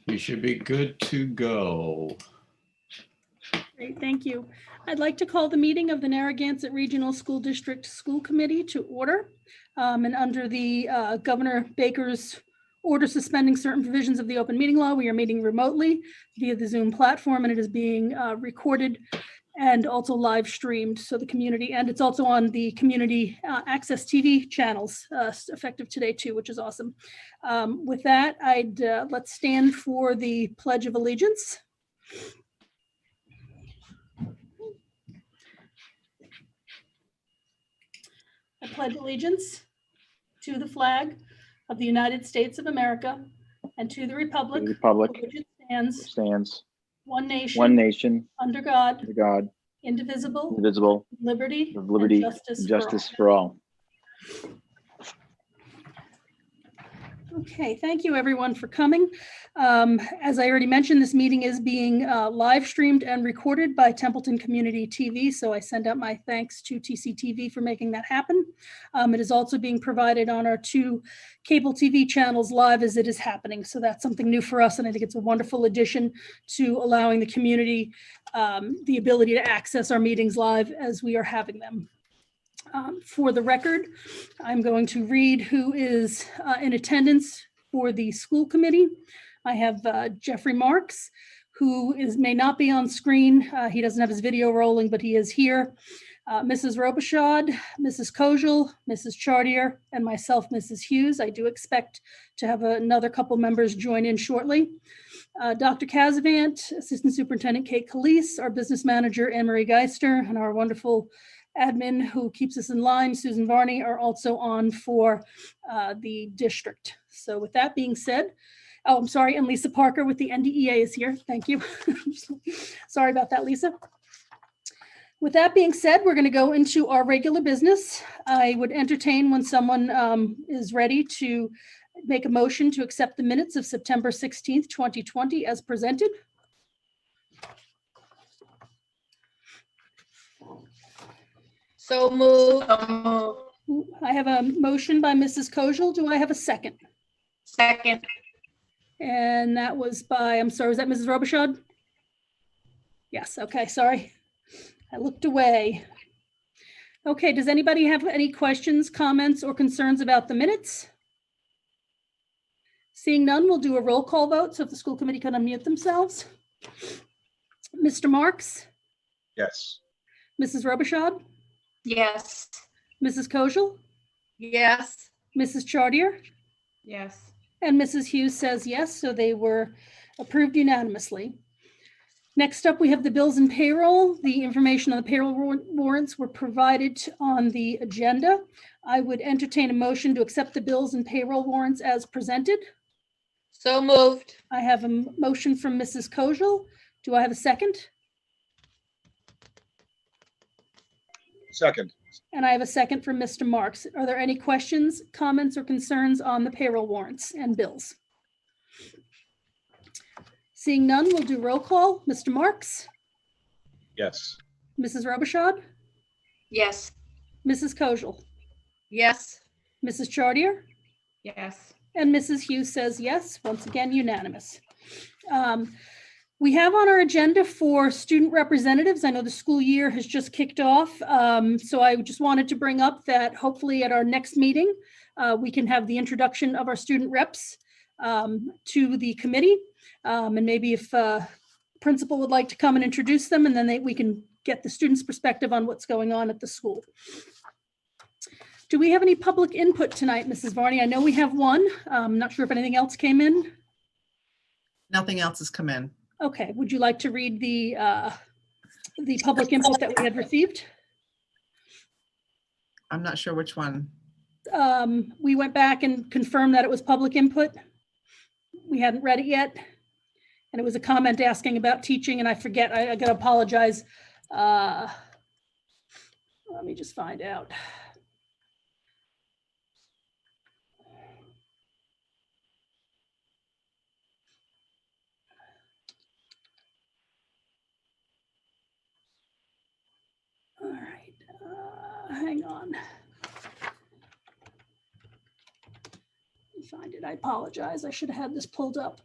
We should be good to go. Great, thank you. I'd like to call the meeting of the Narragansett Regional School District School Committee to order. And under the Governor Baker's order suspending certain provisions of the open meeting law, we are meeting remotely via the Zoom platform, and it is being recorded and also live streamed. So the community, and it's also on the community access TV channels effective today too, which is awesome. With that, let's stand for the Pledge of Allegiance. I pledge allegiance to the flag of the United States of America and to the republic, for which it stands, one nation, under God, indivisible, liberty, and justice for all. Okay, thank you everyone for coming. As I already mentioned, this meeting is being live streamed and recorded by Templeton Community TV, so I send out my thanks to TCTV for making that happen. It is also being provided on our 2 cable TV channels live as it is happening, so that's something new for us, and I think it's a wonderful addition to allowing the community the ability to access our meetings live as we are having them. For the record, I'm going to read who is in attendance for the school committee. I have Jeffrey Marks, who may not be on screen. He doesn't have his video rolling, but he is here. Mrs. Robichaud, Mrs. Kojal, Mrs. Chartier, and myself, Mrs. Hughes. I do expect to have another couple members join in shortly. Dr. Casavant, Assistant Superintendent Kate Calise, our business manager, Anne-Marie Geister, and our wonderful admin who keeps us in line, Susan Varney, are also on for the district. So with that being said, oh, I'm sorry, and Lisa Parker with the NDEA is here. Thank you. Sorry about that, Lisa. With that being said, we're going to go into our regular business. I would entertain when someone is ready to make a motion to accept the minutes of September 16th, 2020 as presented. So moved. I have a motion by Mrs. Kojal. Do I have a second? Second. And that was by, I'm sorry, was that Mrs. Robichaud? Yes, okay, sorry. I looked away. Okay, does anybody have any questions, comments, or concerns about the minutes? Seeing none, we'll do a roll call vote. So if the school committee can unmute themselves. Mr. Marks? Yes. Mrs. Robichaud? Yes. Mrs. Kojal? Yes. Mrs. Chartier? Yes. And Mrs. Hughes says yes, so they were approved unanimously. Next up, we have the bills and payroll. The information on the payroll warrants were provided on the agenda. I would entertain a motion to accept the bills and payroll warrants as presented. So moved. I have a motion from Mrs. Kojal. Do I have a second? Second. And I have a second from Mr. Marks. Are there any questions, comments, or concerns on the payroll warrants and bills? Seeing none, we'll do roll call. Mr. Marks? Yes. Mrs. Robichaud? Yes. Mrs. Kojal? Yes. Mrs. Chartier? Yes. And Mrs. Hughes says yes, once again, unanimous. We have on our agenda for student representatives. I know the school year has just kicked off. So I just wanted to bring up that hopefully at our next meeting, we can have the introduction of our student reps to the committee. And maybe if principal would like to come and introduce them, and then we can get the students' perspective on what's going on at the school. Do we have any public input tonight, Mrs. Varney? I know we have one. I'm not sure if anything else came in. Nothing else has come in. Okay, would you like to read the public input that we had received? I'm not sure which one. We went back and confirmed that it was public input. We hadn't read it yet. And it was a comment asking about teaching, and I forget, I gotta apologize. Let me just find out. All right, hang on. Let me find it. I apologize. I should have had this pulled up.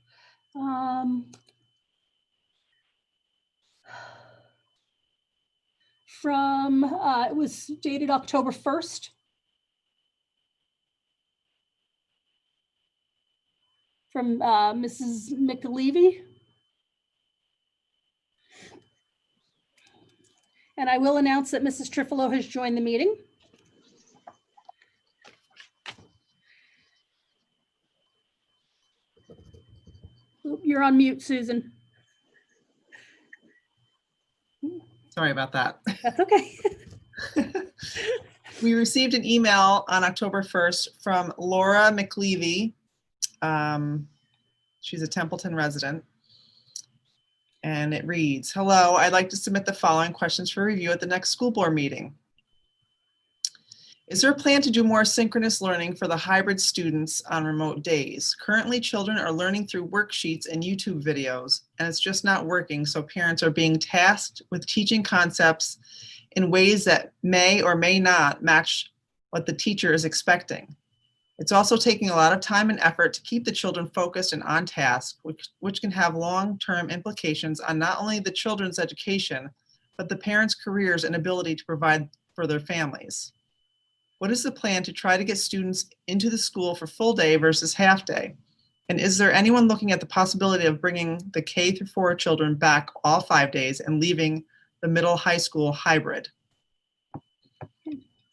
It was dated October 1st. From Mrs. McLevy. And I will announce that Mrs. Trifilo has joined the meeting. Oop, you're on mute, Susan. Sorry about that. That's okay. We received an email on October 1st from Laura McLevy. She's a Templeton resident. And it reads, hello, I'd like to submit the following questions for review at the next school board meeting. Is there a plan to do more synchronous learning for the hybrid students on remote days? Currently, children are learning through worksheets and YouTube videos, and it's just not working, so parents are being tasked with teaching concepts in ways that may or may not match what the teacher is expecting. It's also taking a lot of time and effort to keep the children focused and on task, which can have long-term implications on not only the children's education, but the parents' careers and ability to provide for their families. What is the plan to try to get students into the school for full day versus half day? And is there anyone looking at the possibility of bringing the K-4 children back all 5 days and leaving the middle high school hybrid?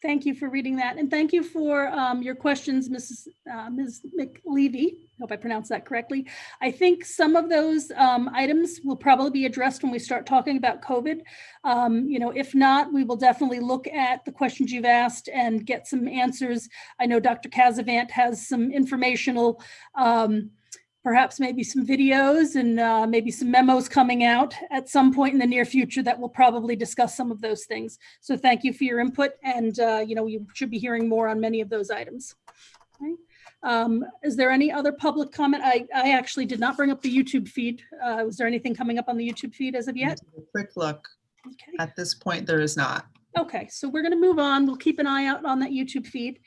Thank you for reading that. And thank you for your questions, Ms. McLevy. Hope I pronounced that correctly. I think some of those items will probably be addressed when we start talking about COVID. If not, we will definitely look at the questions you've asked and get some answers. I know Dr. Casavant has some informational, perhaps maybe some videos and maybe some memos coming out at some point in the near future that will probably discuss some of those things. So thank you for your input, and you should be hearing more on many of those items. Okay. Is there any other public comment? I actually did not bring up the YouTube feed. Was there anything coming up on the YouTube feed as of yet? Quick look. Okay. At this point, there is not. Okay, so we're going to move on. We'll keep an eye out on that YouTube feed.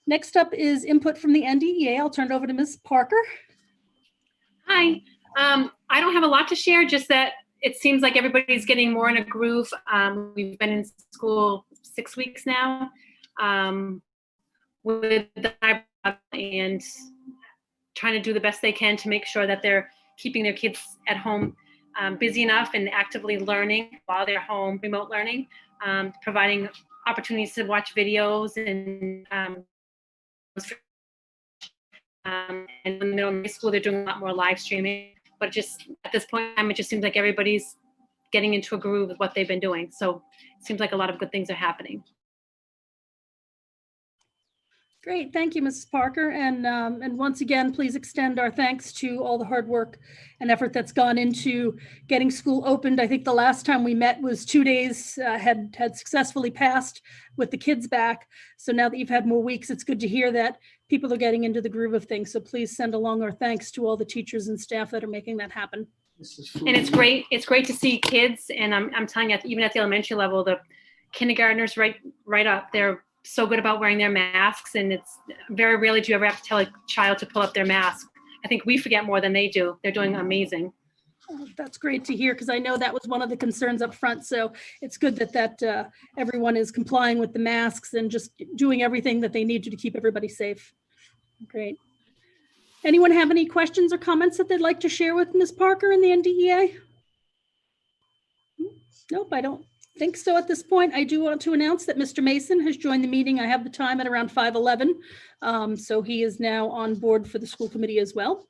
Next up is input from the NDEA. I'll turn it over to Ms. Parker. Hi. I don't have a lot to share, just that it seems like everybody's getting more in a groove. We've been in school 6 weeks now with the and trying to do the best they can to make sure that they're keeping their kids at home busy enough and actively learning while they're home, remote learning, providing opportunities to watch videos and in the middle and high school, they're doing a lot more live streaming, but just at this point in time, it just seems like everybody's getting into a groove with what they've been doing. So it seems like a lot of good things are happening. Great, thank you, Mrs. Parker. And once again, please extend our thanks to all the hard work and effort that's gone into getting school opened. I think the last time we met was 2 days had successfully passed with the kids back. So now that you've had more weeks, it's good to hear that people are getting into the groove of things. So please send along our thanks to all the teachers and staff that are making that happen. And it's great to see kids, and I'm telling you, even at the elementary level, the kindergartners right up, they're so good about wearing their masks, and it's very rarely do you ever have to tell a child to pull up their mask. I think we forget more than they do. They're doing amazing. That's great to hear, because I know that was one of the concerns up front. So it's good that everyone is complying with the masks and just doing everything that they need to keep everybody safe. Great. Anyone have any questions or comments that they'd like to share with Ms. Parker and the NDEA? Nope, I don't think so at this point. I do want to announce that Mr. Mason has joined the meeting. I have the time at around 5:11. So he is now on board for the school committee as well.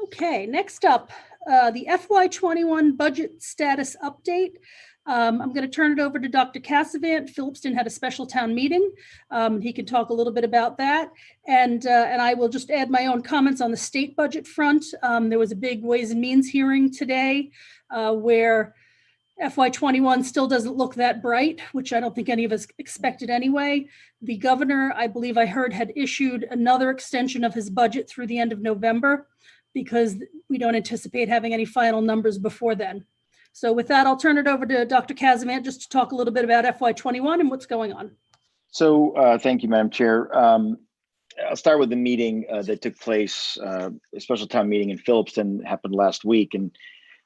Okay, next up, the FY21 budget status update. I'm going to turn it over to Dr. Casavant. Phillipston had a special town meeting. He can talk a little bit about that. And I will just add my own comments on the state budget front. There was a big Ways and Means hearing today where FY21 still doesn't look that bright, which I don't think any of us expected anyway. The governor, I believe I heard, had issued another extension of his budget through the end of November because we don't anticipate having any final numbers before then. So with that, I'll turn it over to Dr. Casavant just to talk a little bit about FY21 and what's going on. So thank you, Madam Chair. I'll start with the meeting that took place, a special town meeting in Phillipston happened last week. And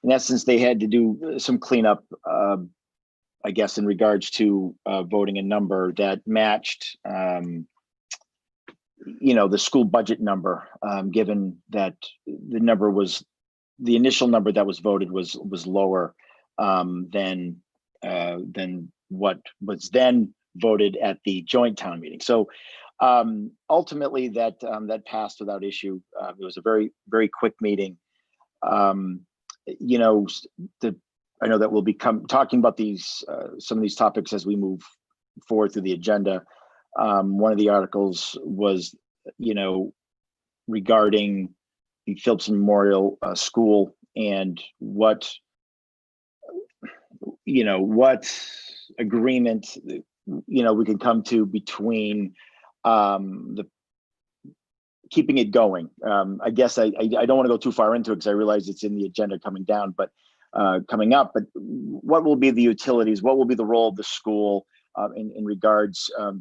in essence, they had to do some cleanup, I guess, in regards to voting a number that matched, the school budget number, given that the initial number that was voted was lower than what was then voted at the joint town meeting. So ultimately that passed without issue. It was a very, very quick meeting. I know that we'll be talking about some of these topics as we move forward through the agenda. One of the articles was, regarding the Phillipston Memorial School and what agreement we can come to between keeping it going. I guess I don't want to go too far into it because I realize it's in the agenda coming up, but what will be the utilities? What will be the role of the school in regards to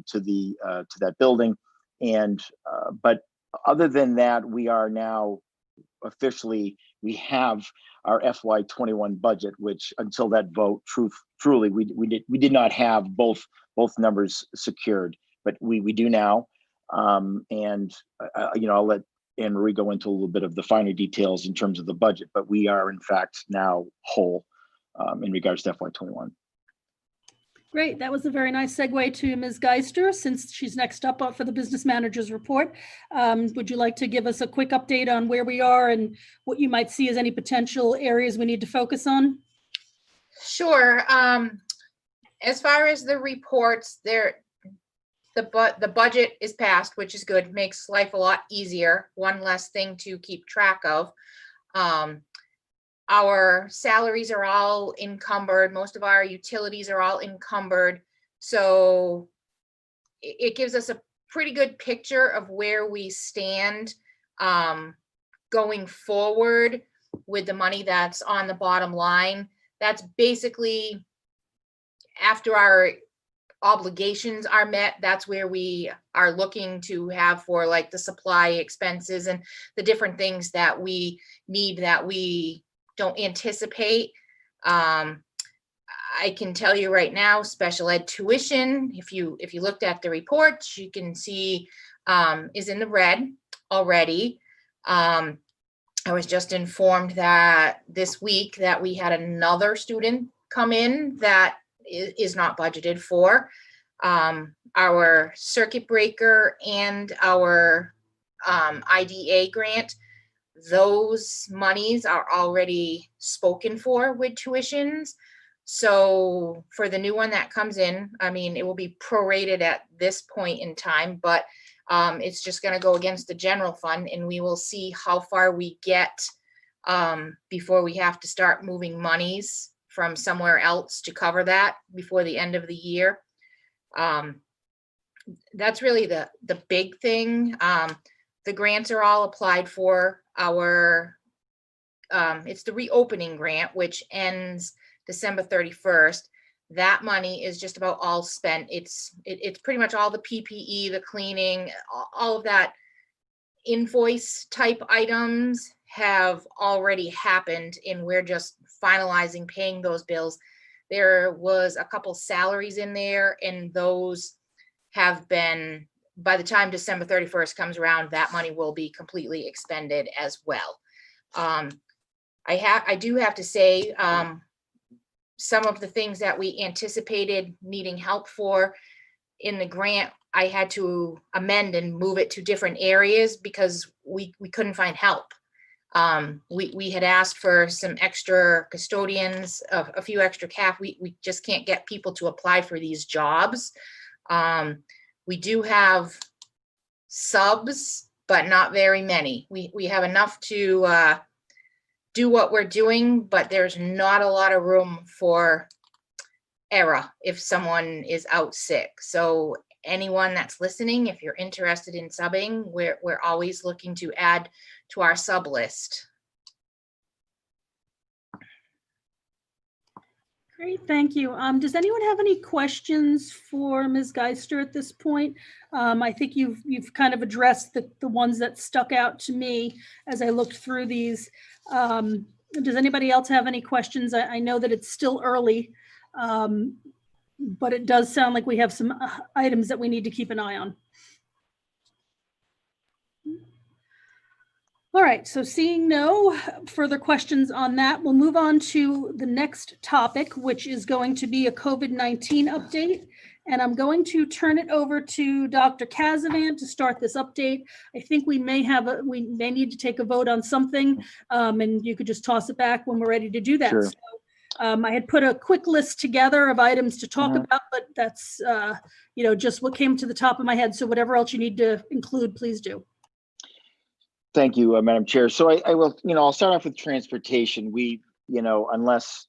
that building? And but other than that, we are now we have our FY21 budget, which until that vote, truly, we did not have both numbers secured, but we do now. And I'll let Anne Marie go into a little bit of the finer details in terms of the budget, but we are in fact now whole in regards to FY21. Great. That was a very nice segue to Ms. Geister, since she's next up for the business manager's report. Would you like to give us a quick update on where we are and what you might see as any potential areas we need to focus on? Sure. As far as the reports, the budget is passed, which is good, makes life a lot easier. One less thing to keep track of. Our salaries are all encumbered. Most of our utilities are all encumbered. So it gives us a pretty good picture of where we stand going forward with the money that's on the bottom line. That's basically after our obligations are met, that's where we are looking to have for like the supply expenses and the different things that we need that we don't anticipate. I can tell you right now, special ed tuition, if you looked at the reports, you can see is in the red already. I was just informed that this week that we had another student come in that is not budgeted for. Our circuit breaker and our IDEA grant, those monies are already spoken for with tuitions. So for the new one that comes in, I mean, it will be prorated at this point in time, but it's just going to go against the general fund, and we will see how far we get before we have to start moving monies from somewhere else to cover that before the end of the year. That's really the big thing. The grants are all applied for. It's the reopening grant, which ends December 31st. That money is just about all spent. It's pretty much all the PPE, the cleaning, all of that invoice type items have already happened, and we're just finalizing paying those bills. There was a couple salaries in there, and those have been, by the time December 31st comes around, that money will be completely expended as well. I do have to say, some of the things that we anticipated needing help for in the grant, I had to amend and move it to different areas because we couldn't find help. We had asked for some extra custodians, a few extra CAF. We just can't get people to apply for these jobs. We do have subs, but not very many. We have enough to do what we're doing, but there's not a lot of room for error if someone is out sick. So anyone that's listening, if you're interested in subbing, we're always looking to add to our sub list. Great, thank you. Does anyone have any questions for Ms. Geister at this point? I think you've kind of addressed the ones that stuck out to me as I looked through these. Does anybody else have any questions? I know that it's still early, but it does sound like we have some items that we need to keep an eye on. All right, so seeing no further questions on that, we'll move on to the next topic, which is going to be a COVID-19 update. And I'm going to turn it over to Dr. Casavan to start this update. I think we may need to take a vote on something, and you could just toss it back when we're ready to do that. Sure. So, I had put a quick list together of items to talk about, but that's just what came to the top of my head. So whatever else you need to include, please do. Thank you, Madam Chair. So I will, I'll start off with transportation. We, unless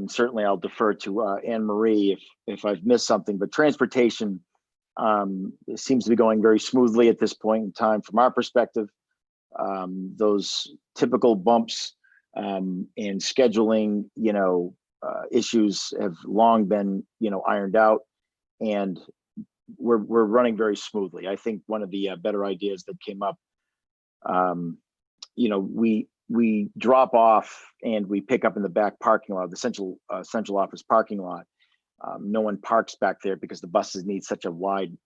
certainly I'll defer to Anne Marie if I've missed something, but transportation seems to be going very smoothly at this point in time from our perspective. Those typical bumps and scheduling, issues have long been, ironed out, and we're running very smoothly. I think one of the better ideas that came up, we drop off and we pick up in the back parking lot, the central office parking lot. No one parks back there because the buses need such a wide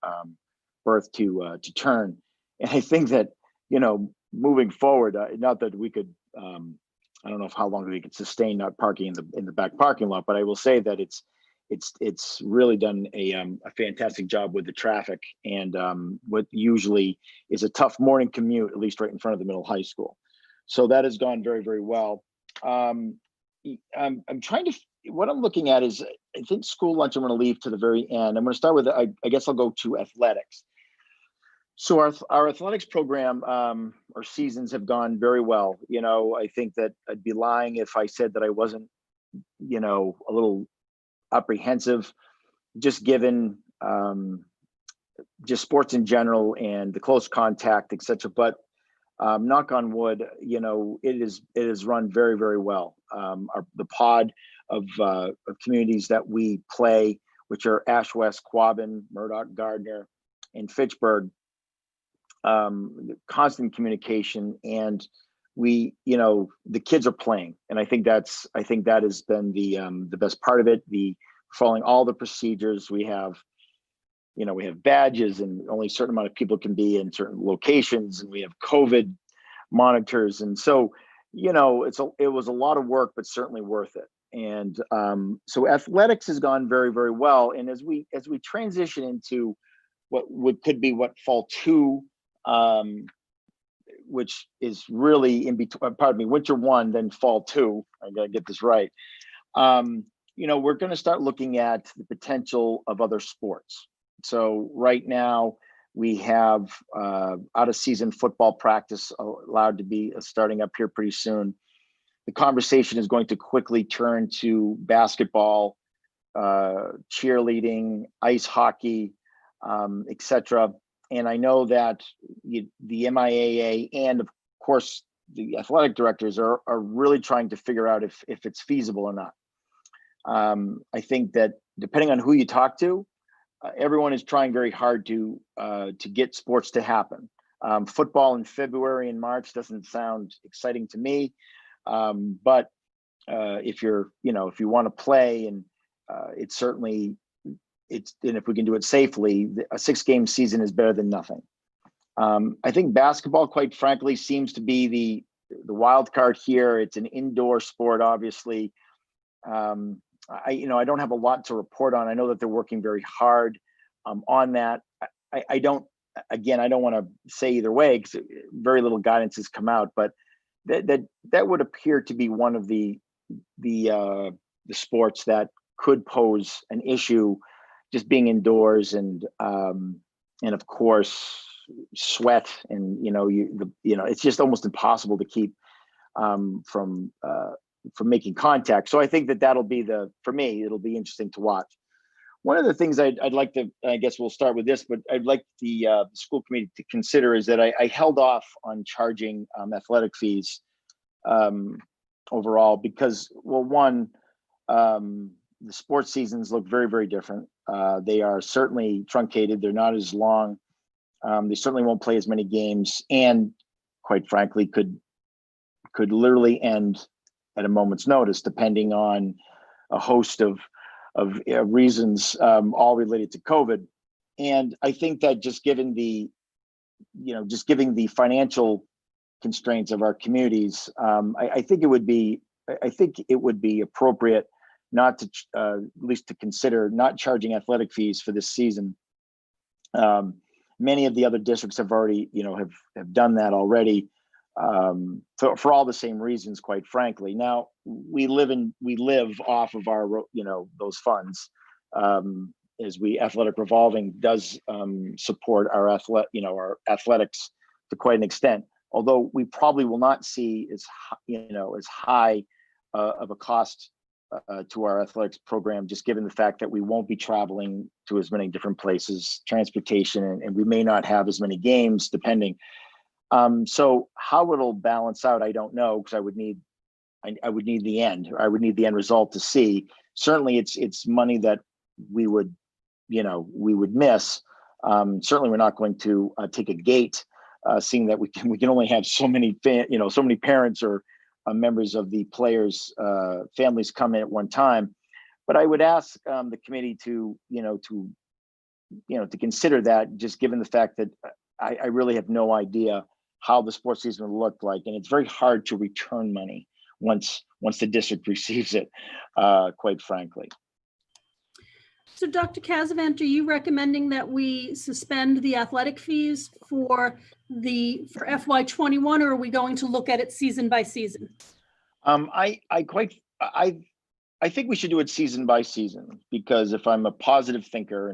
berth to turn. And I think that, moving forward, not that we could, I don't know how long we could sustain not parking in the back parking lot, but I will say that it's really done a fantastic job with the traffic and what usually is a tough morning commute, at least right in front of the middle high school. So that has gone very, very well. I'm trying to, what I'm looking at is, I think school lunch I'm going to leave to the very end. I'm going to start with, I guess I'll go to athletics. So our athletics program, our seasons have gone very well. I think that I'd be lying if I said that I wasn't, a little apprehensive, just given just sports in general and the close contact, etc. But knock on wood, it is run very, very well. The pod of communities that we play, which are Ash West, Quabbin, Murdoch, Gardner, and Fitchburg, constant communication, and we, the kids are playing, and I think that has been the best part of it. Following all the procedures, we have badges, and only a certain amount of people can be in certain locations, and we have COVID monitors, and so it was a lot of work, but certainly worth it. And so athletics has gone very, very well. And as we transition into what could be fall 2, which is really in between, winter 1, then fall 2. I gotta get this right. We're going to start looking at the potential of other sports. So right now we have out of season football practice allowed to be starting up here pretty soon. The conversation is going to quickly turn to basketball, cheerleading, ice hockey, etc. And I know that the MIAA and of course the athletic directors are really trying to figure out if it's feasible or not. I think that depending on who you talk to, everyone is trying very hard to get sports to happen. Football in February and March doesn't sound exciting to me, but if you want to play, and it's certainly, and if we can do it safely, a 6-game season is better than nothing. I think basketball, quite frankly, seems to be the wild card here. It's an indoor sport, obviously. I don't have a lot to report on. I know that they're working very hard on that. I don't want to say either way because very little guidance has come out, but that would appear to be one of the sports that could pose an issue, just being indoors, and of course sweat, and it's just almost impossible to keep from making contact. So I think that'll be for me, it'll be interesting to watch. One of the things I'd like to, I guess we'll start with this, but I'd like the school committee to consider is that I held off on charging athletic fees overall because, well, one, the sports seasons look very, very different. They are certainly truncated. They're not as long. They certainly won't play as many games, and quite frankly, could literally end at a moment's notice, depending on a host of reasons, all related to COVID. And I think that just given the financial constraints of our communities, I think it would be appropriate not to at least to consider not charging athletic fees for this season. Many of the other districts have already, have done that already, for all the same reasons, quite frankly. Now we live off of our, those funds, as athletic revolving does support our athletics to quite an extent. Although we probably will not see as high of a cost to our athletics program, just given the fact that we won't be traveling to as many different places, transportation, and we may not have as many games, depending. So how it'll balance out, I don't know, because I would need the end. I would need the end result to see. Certainly, it's money that we would miss. Certainly, we're not going to take a gate, seeing that we can only have so many so many parents or members of the players' families come in at one time. But I would ask the committee to consider that, just given the fact that I really have no idea how the sports season will look like, and it's very hard to return money once the district receives it, quite frankly. So Dr. Casavant, are you recommending that we suspend the athletic fees for FY21, or are we going to look at it season by season? I think we should do it season by season, because if I'm a positive thinker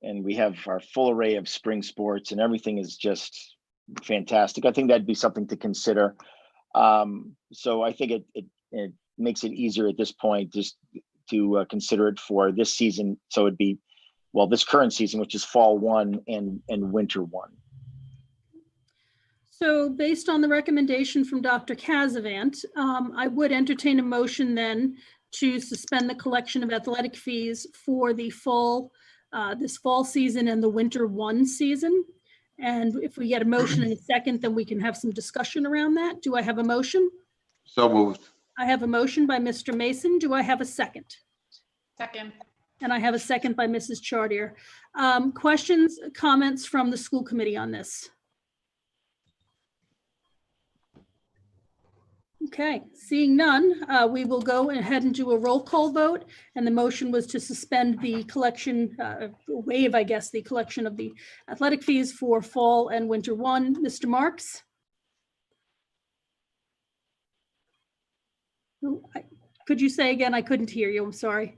and we have our full array of spring sports and everything is just fantastic, I think that'd be something to consider. So I think it makes it easier at this point just to consider it for this season. So it'd be, this current season, which is fall 1 and winter 1. So based on the recommendation from Dr. Casavant, I would entertain a motion then to suspend the collection of athletic fees for the this fall season and the winter 1 season. And if we get a motion in a second, then we can have some discussion around that. Do I have a motion? So moved. I have a motion by Mr. Mason. Do I have a second? Second. And I have a second by Mrs. Chartier. Questions, comments from the school committee on this? Okay, seeing none, we will go ahead and do a roll call vote. And the motion was to suspend the collection, waive, I guess, the collection of the athletic fees for fall and winter 1. Mr. Marks? Could you say again? I couldn't hear you. I'm sorry.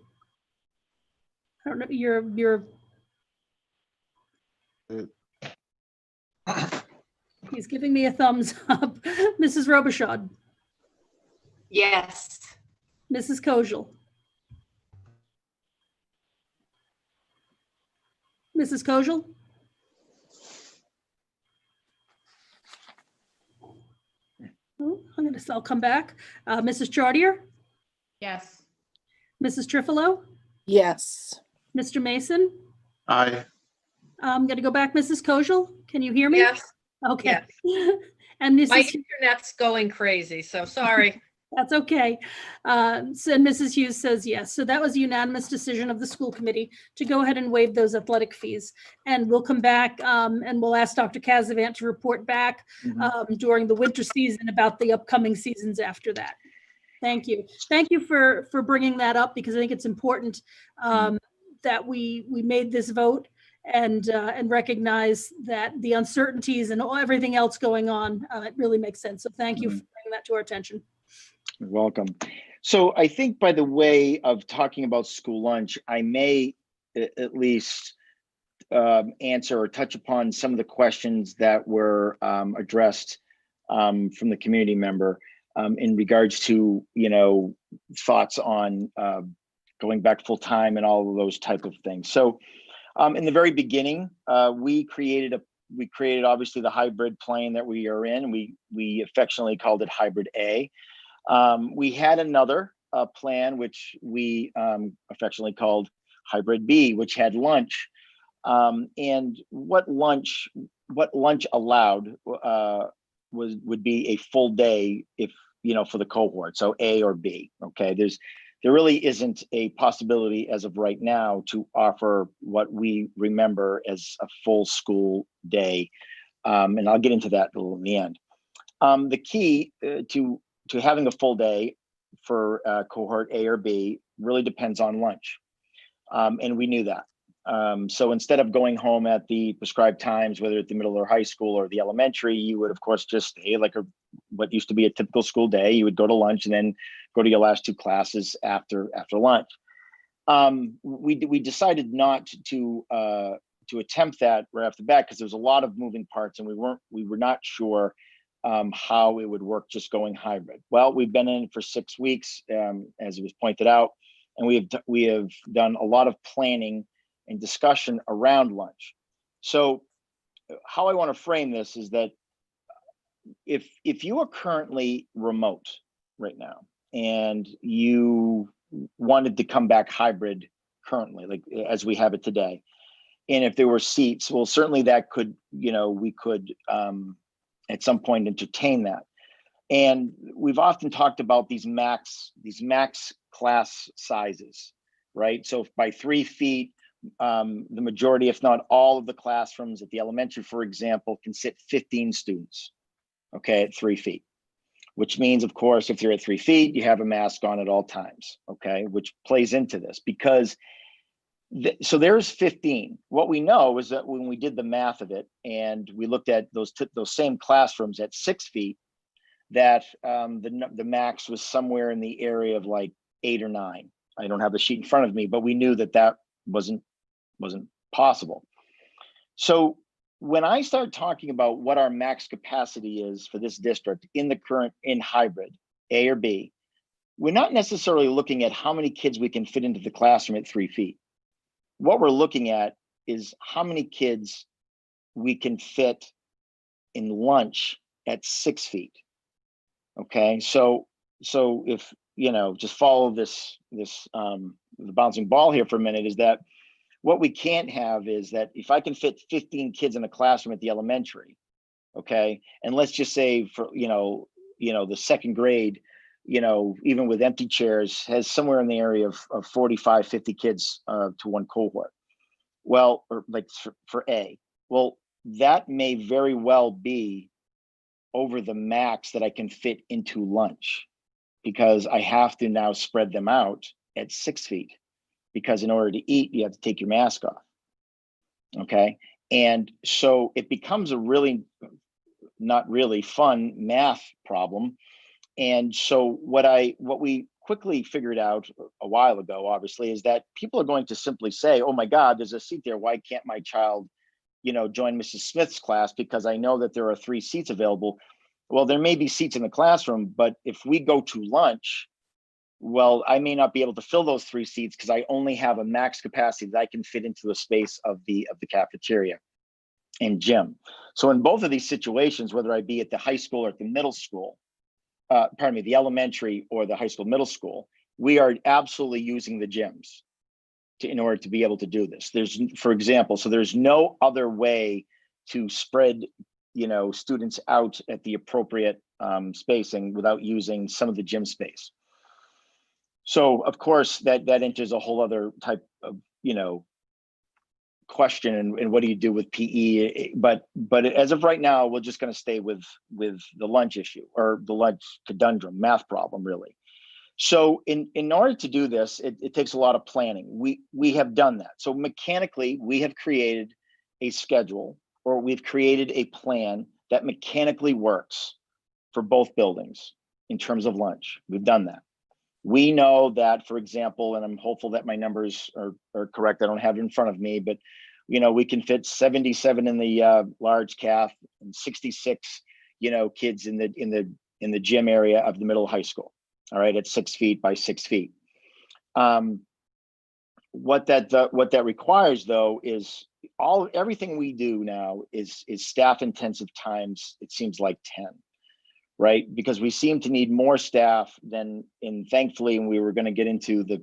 I don't know. You're. He's giving me a thumbs up. Mrs. Robichaud. Yes. Mrs. Kojal. Mrs. Kojal. I'll come back. Mrs. Chartier. Yes. Mrs. Trifilo. Yes. Mr. Mason. Aye. I'm going to go back. Mrs. Kojal, can you hear me? Yes. Okay. And My Mrs. internet's going crazy, so sorry. That's okay. So Mrs. Hughes says yes. So that was a unanimous decision of the school committee to go ahead and waive those athletic fees. And we'll come back and we'll ask Dr. Casavant to report back during the winter season about the upcoming seasons after that. Thank you. Thank you for bringing that up, because I think it's important that we made this vote and recognize that the uncertainties and everything else going on, it really makes sense. So thank you for bringing that to our attention. You're welcome. So I think by the way of talking about school lunch, I may at least answer or touch upon some of the questions that were addressed from the community member in regards to, thoughts on going back full time and all of those type of things. So in the very beginning, we created obviously the hybrid plan that we are in. We affectionately called it Hybrid A. We had another plan, which we affectionately called Hybrid B, which had lunch. And what lunch allowed would be a full day if, for the cohort, so A or B. Okay, there really isn't a possibility as of right now to offer what we remember as a full school day. And I'll get into that a little in the end. The key to having a full day for cohort A or B really depends on lunch. And we knew that. So instead of going home at the prescribed times, whether at the middle or high school or the elementary, you would of course just stay like what used to be a typical school day. You would go to lunch and then go to your last two classes after lunch. We decided not to attempt that right off the bat because there was a lot of moving parts and we were not sure how it would work just going hybrid. Well, we've been in for 6 weeks, as it was pointed out, and we have done a lot of planning and discussion around lunch. So how I want to frame this is that if you are currently remote right now and you wanted to come back hybrid currently, like as we have it today, and if there were seats, well, certainly that could, we could at some point entertain that. And we've often talked about these max class sizes, right? So by 3 feet, the majority, if not all of the classrooms at the elementary, for example, can sit 15 students, okay, at 3 feet, which means, of course, if you're at 3 feet, you have a mask on at all times, okay, which plays into this because so there's 15. What we know is that when we did the math of it and we looked at those same classrooms at 6 feet, that the max was somewhere in the area of like 8 or 9. I don't have the sheet in front of me, but we knew that wasn't possible. So when I start talking about what our max capacity is for this district in hybrid, A or B, we're not necessarily looking at how many kids we can fit into the classroom at 3 feet. What we're looking at is how many kids we can fit in lunch at 6 feet. Okay, so if just follow this the bouncing ball here for a minute, is that what we can't have is that if I can fit 15 kids in a classroom at the elementary, okay, and let's just say for the second grade, even with empty chairs, has somewhere in the area of 45, 50 kids to one cohort. Well, or like for A, well, that may very well be over the max that I can fit into lunch because I have to now spread them out at 6 feet because in order to eat, you have to take your mask off. Okay. And so it becomes a really not really fun math problem. And so what we quickly figured out a while ago, obviously, is that people are going to simply say, oh my God, there's a seat there. Why can't my child, join Mrs. Smith's class because I know that there are 3 seats available. Well, there may be seats in the classroom, but if we go to lunch, well, I may not be able to fill those 3 seats because I only have a max capacity that I can fit into the space of the cafeteria and gym. So in both of these situations, whether I be at the high school or at the middle school, the elementary or the high school, middle school, we are absolutely using the gyms in order to be able to do this. For example, so there's no other way to spread, students out at the appropriate spacing without using some of the gym space. So of course that enters a whole other type of, question and what do you do with PE? But as of right now, we're just going to stay with the lunch issue or the lunch conundrum, math problem, really. So in order to do this, it takes a lot of planning. We have done that. So mechanically, we have created a schedule or we've created a plan that mechanically works for both buildings in terms of lunch. We've done that. We know that, for example, and I'm hopeful that my numbers are correct. I don't have it in front of me, but we can fit 77 in the large calf and 66, kids in the gym area of the middle high school. All right, at 6 feet by 6 feet. What that requires though is everything we do now is staff intensive times. It seems like 10. right? Because we seem to need more staff than, and thankfully, and we were going to get into the,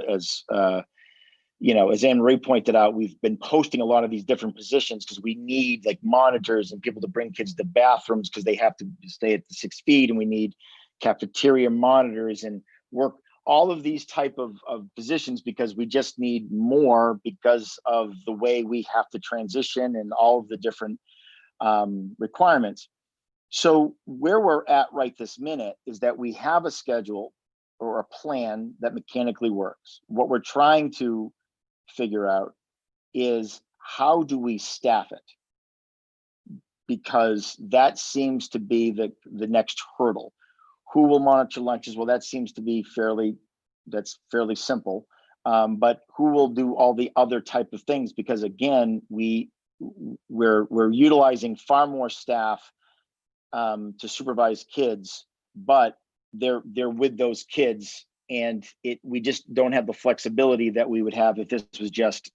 as Anne Marie pointed out, we've been posting a lot of these different positions because we need like monitors and people to bring kids to bathrooms because they have to stay at the 6 feet, and we need cafeteria monitors and work, all of these type of positions, because we just need more because of the way we have to transition and all of the different requirements. So where we're at right this minute is that we have a schedule or a plan that mechanically works. What we're trying to figure out is how do we staff it? Because that seems to be the next hurdle. Who will monitor lunches? Well, that seems to be fairly simple. But who will do all the other type of things? Because again, we're utilizing far more staff to supervise kids, but they're with those kids, and we just don't have the flexibility that we would have if this was just,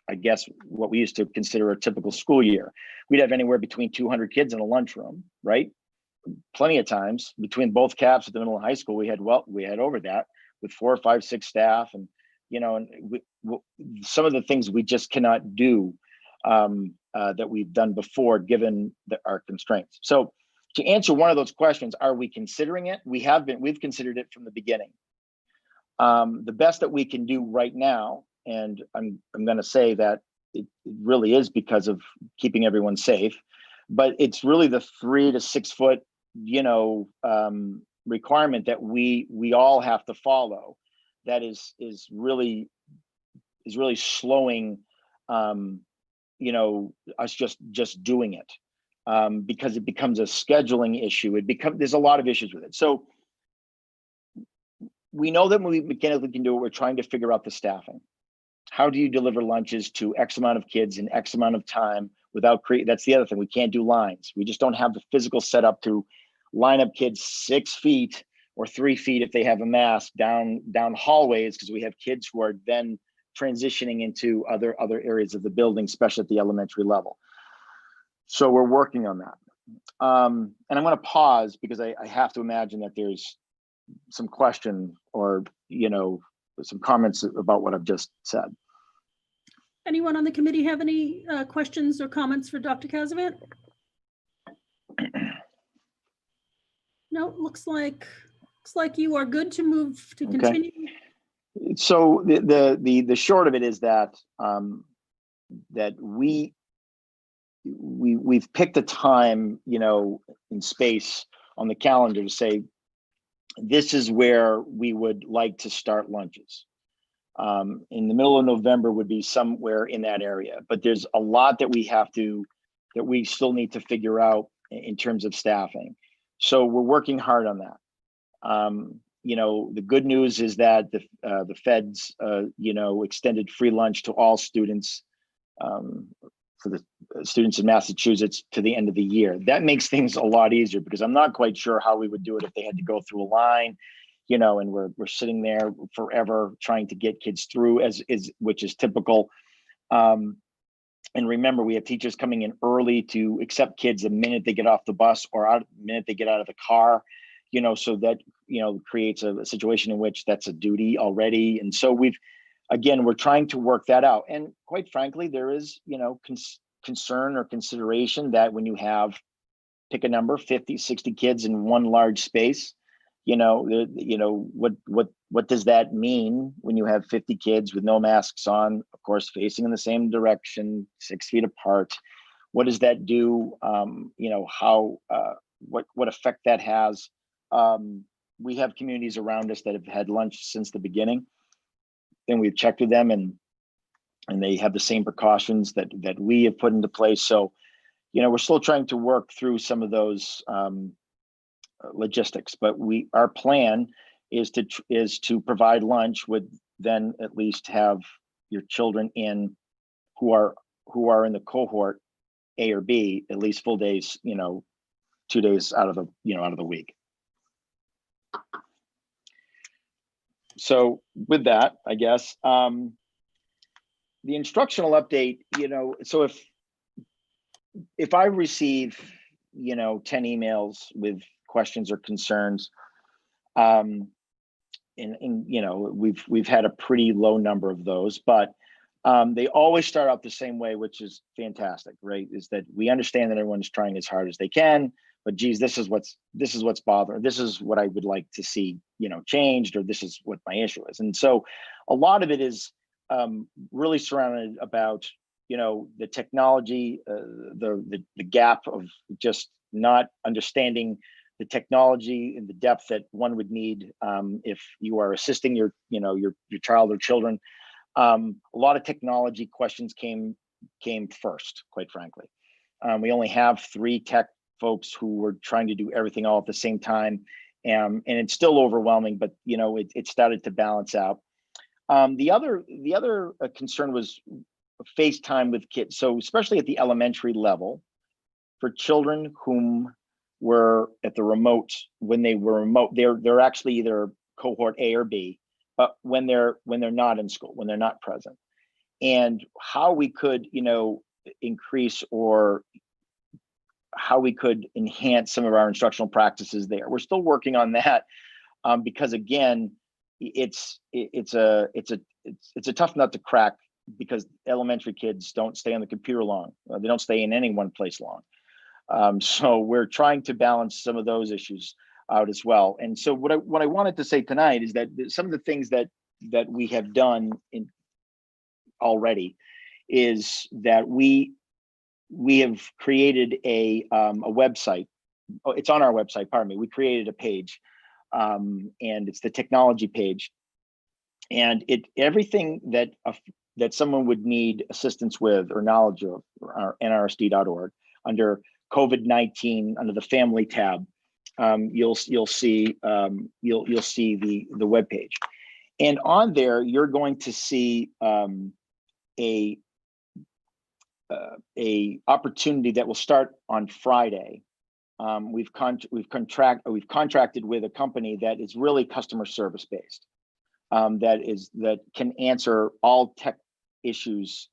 I guess, what we used to consider a typical school year. We'd have anywhere between 200 kids in a lunchroom, right? Plenty of times between both caps at the middle of high school, we had over that with 4, 5, 6 staff, and some of the things we just cannot do that we've done before, given our constraints. So to answer one of those questions, are we considering it? We've considered it from the beginning. The best that we can do right now, and I'm going to say that it really is because of keeping everyone safe, but it's really the 3 to 6 foot, requirement that we all have to follow. That is really slowing, us just doing it, because it becomes a scheduling issue. There's a lot of issues with it. So we know that we mechanically can do it. We're trying to figure out the staffing. How do you deliver lunches to X amount of kids in X amount of time without that's the other thing. We can't do lines. We just don't have the physical setup to line up kids 6 feet or 3 feet if they have a mask down hallways, because we have kids who are then transitioning into other areas of the building, especially at the elementary level. So we're working on that. And I'm going to pause because I have to imagine that there's some question or, some comments about what I've just said. Anyone on the committee have any questions or comments for Dr. Kazavant? No, looks like you are good to move to continue. Okay. So the short of it is that that we've picked a time, in space on the calendar to say this is where we would like to start lunches. In the middle of November would be somewhere in that area, but there's a lot that we still need to figure out in terms of staffing. So we're working hard on that. The good news is that the feds, extended free lunch to all students, for the students in Massachusetts to the end of the year. That makes things a lot easier, because I'm not quite sure how we would do it if they had to go through a line, and we're sitting there forever trying to get kids through, which is typical. And remember, we have teachers coming in early to accept kids the minute they get off the bus or the minute they get out of the car, so that, creates a situation in which that's a duty already. And so we're trying to work that out. And quite frankly, there is, concern or consideration that when you have, pick a number, 50, 60 kids in one large space, what does that mean when you have 50 kids with no masks on, of course, facing in the same direction, 6 feet apart? What does that do? What effect that has? We have communities around us that have had lunch since the beginning, and we've checked with them, and they have the same precautions that we have put into place. So, we're still trying to work through some of those logistics, but our plan is to provide lunch, with then at least have your children who are in the cohort A or B, at least full days, 2 days out of the week. So with that, I guess, the instructional update, so if I receive, 10 emails with questions or concerns. And you know, we've had a pretty low number of those, but they always start out the same way, which is fantastic, right? Is that we understand that everyone's trying as hard as they can, but geez, this is what's bothering. This is what I would like to see, you know, changed, or this is what my issue is. And so a lot of it is really surrounded about, you know, the technology, the gap of just not understanding the technology in the depth that one would need if you are assisting your child or children. A lot of technology questions came first, quite frankly. We only have 3 tech folks who were trying to do everything all at the same time, and it's still overwhelming, but you know, it started to balance out. The other concern was FaceTime with kids. So especially at the elementary level, for children whom were at the remote, when they were remote, they're actually either cohort A or B, but when they're not in school, when they're not present, and how we could, you know, increase or how we could enhance some of our instructional practices there. We're still working on that because again, it's a tough nut to crack, because elementary kids don't stay on the computer long. They don't stay in any one place long. So we're trying to balance some of those issues out as well. And so what I wanted to say tonight is that some of the things that we have done already is that we have created a website. Oh, it's on our website, pardon me. We created a page, and it's the technology page. And everything that someone would need assistance with or knowledge of, our NRSD.org, under COVID-19, under the family tab, you'll see the web page. And on there, you're going to see a opportunity that will start on Friday. We've contracted with a company that is really customer service based, that can answer all tech issues.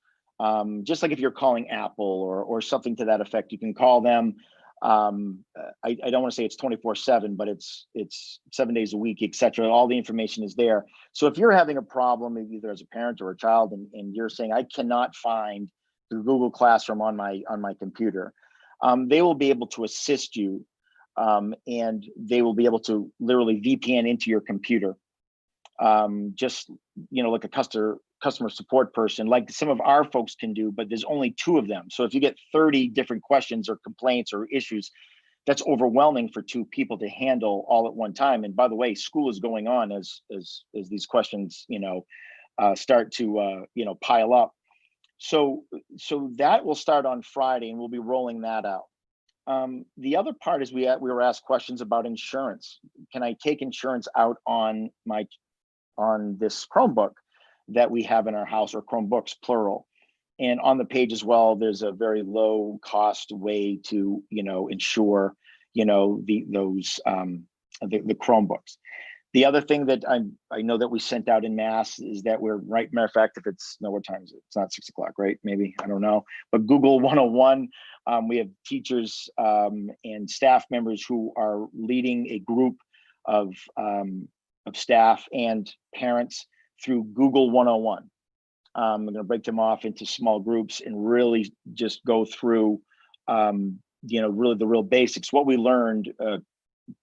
Just like if you're calling Apple or something to that effect, you can call them. I don't want to say it's 24/7, but it's 7 days a week, etc. All the information is there. So if you're having a problem, either as a parent or a child, and you're saying, I cannot find the Google Classroom on my computer, they will be able to assist you, and they will be able to literally VPN into your computer, just, you know, like a customer support person, like some of our folks can do, but there's only 2 of them. So if you get 30 different questions or complaints or issues, that's overwhelming for 2 people to handle all at one time. And by the way, school is going on as these questions, you know, start to you know, pile up. So that will start on Friday, and we'll be rolling that out. The other part is we were asked questions about insurance. Can I take insurance out on this Chromebook that we have in our house, or Chromebooks plural? And on the page as well, there's a very low cost way to, you know, insure, you know, the Chromebooks. The other thing that I know that we sent out in mass is that we're, right, matter of fact, if it's, no, what time is it? It's not 6 o'clock, right? Maybe, I don't know. But Google 101, we have teachers and staff members who are leading a group of staff and parents through Google 101. I'm going to break them off into small groups and really just go through, you know, really the real basics. What we learned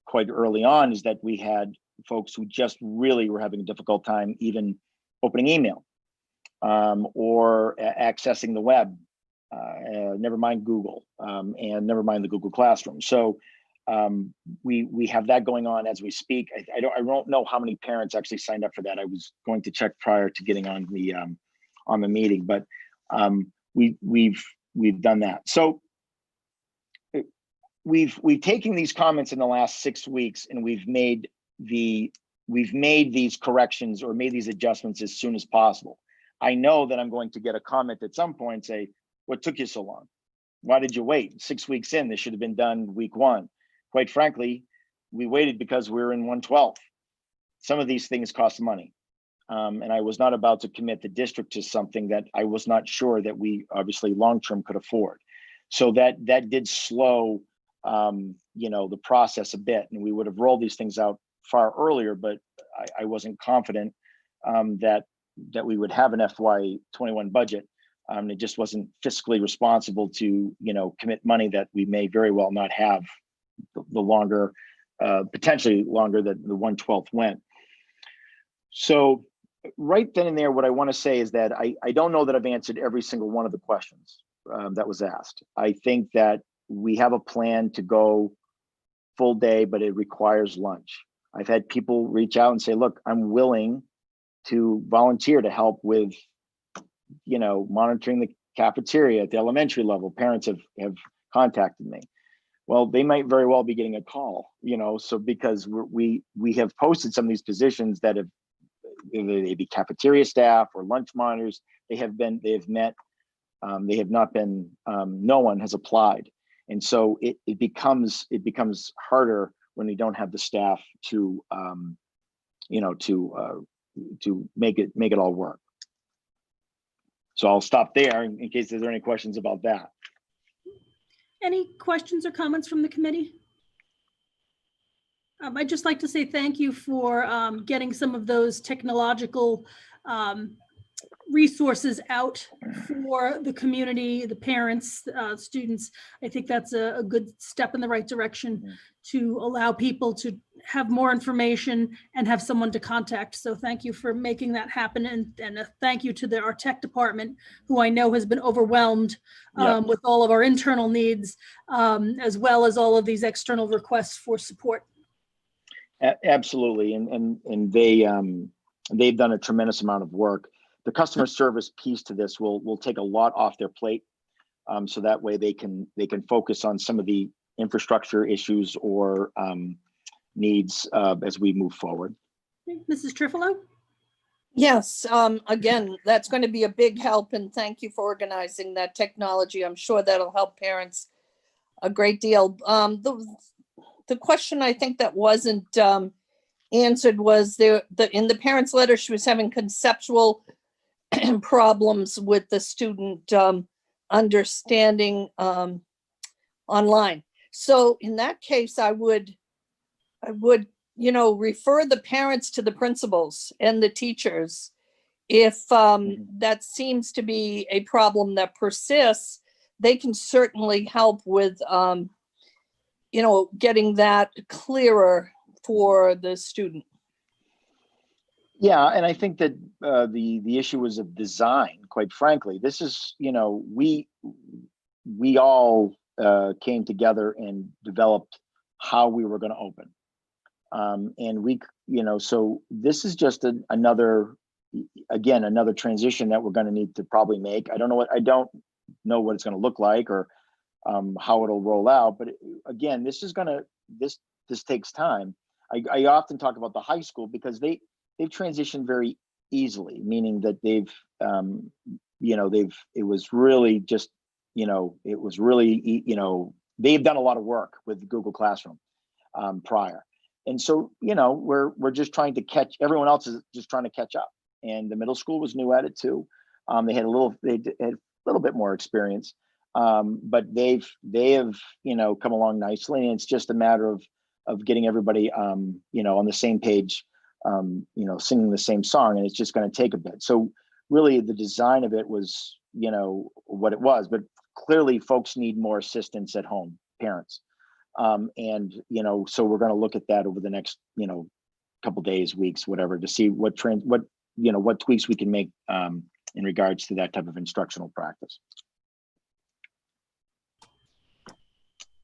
quite early on is that we had folks who just really were having a difficult time even opening email or accessing the web, never mind Google, and never mind the Google Classroom. So we have that going on as we speak. I don't know how many parents actually signed up for that. I was going to check prior to getting on the meeting, but we've done that. So we've taken these comments in the last 6 weeks, and we've made these corrections or made these adjustments as soon as possible. I know that I'm going to get a comment at some point say, what took you so long? Why did you wait? 6 weeks in, this should have been done week 1. Quite frankly, we waited because we were in 1/12. Some of these things cost money. And I was not about to commit the district to something that I was not sure that we obviously long-term could afford. So that did slow you know, the process a bit, and we would have rolled these things out far earlier, but I wasn't confident that we would have an FY21 budget. It just wasn't fiscally responsible to, you know, commit money that we may very well not have the longer, potentially longer that the 1/12 went. So right then and there, what I want to say is that I don't know that I've answered every single one of the questions that was asked. I think that we have a plan to go full day, but it requires lunch. I've had people reach out and say, look, I'm willing to volunteer to help with, you know, monitoring the cafeteria at the elementary level. Parents have contacted me. Well, they might very well be getting a call, you know, so because we have posted some of these positions that have, either they be cafeteria staff or lunch monitors, they have met, they have not been, no one has applied. And so it becomes harder when we don't have the staff to, you know, to make it all work. So I'll stop there in case there's any questions about that. Any questions or comments from the committee? I'd just like to say thank you for getting some of those technological resources out for the community, the parents, students. I think that's a good step in the right direction to allow people to have more information and have someone to contact. So thank you for making that happen. And a thank you to our tech department, who I know has been overwhelmed with all of our internal needs, as well as all of these external requests for support. Absolutely, and they've done a tremendous amount of work. The customer service piece to this will take a lot off their plate, so that way they can focus on some of the infrastructure issues or needs as we move forward. Mrs. Trifilo? Yes, again, that's going to be a big help, and thank you for organizing that technology. I'm sure that'll help parents a great deal. The question I think that wasn't answered was in the parent's letter, she was having conceptual problems with the student understanding online. So in that case, I would, you know, refer the parents to the principals and the teachers. If that seems to be a problem that persists, they can certainly help with, you know, getting that clearer for the student. Yeah, and I think that the issue was of design, quite frankly. This is, you know, we all came together and developed how we were going to open. And we, you know, so this is just another transition that we're going to need to probably make. I don't know what it's going to look like or how it'll roll out. But again, this takes time. I often talk about the high school because they've transitioned very easily, meaning that it was really just, you know, they've done a lot of work with Google Classroom prior. And so, you know, we're just trying to everyone else is just trying to catch up. And the middle school was new at it too. They had a little bit more experience, but they have, you know, come along nicely. And it's just a matter of getting everybody, you know, on the same page, you know, singing the same song, and it's just going to take a bit. So really the design of it was, you know, what it was, but clearly folks need more assistance at home, parents. And, you know, so we're going to look at that over the next, you know, couple days, weeks, whatever, to see what tweaks we can make in regards to that type of instructional practice.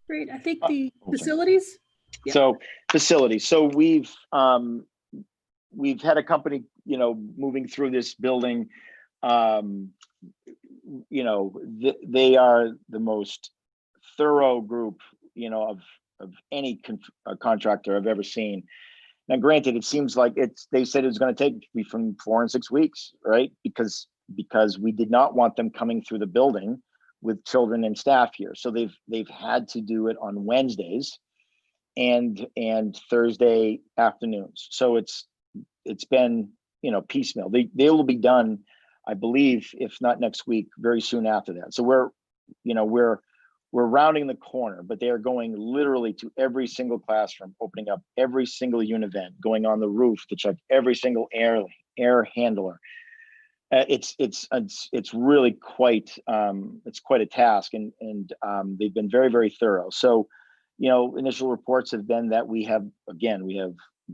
Great. I think the facilities. Yeah. So facilities. So we've had a company, you know, moving through this building. You know, they are the most thorough group, you know, of any contractor I've ever seen. Now, granted, it seems like they said it was going to take between 4 and 6 weeks, right? Because we did not want them coming through the building with children and staff here. So they've had to do it on Wednesdays and Thursday afternoons. So it's been, you know, piecemeal. They will be done, I believe, if not next week, very soon after that. So we're we're rounding the corner, but they are going literally to every single classroom, opening up every single univent, going on the roof to check every single air handler. It's really quite it's quite a task, and they've been very, very thorough. So, initial reports have been that we have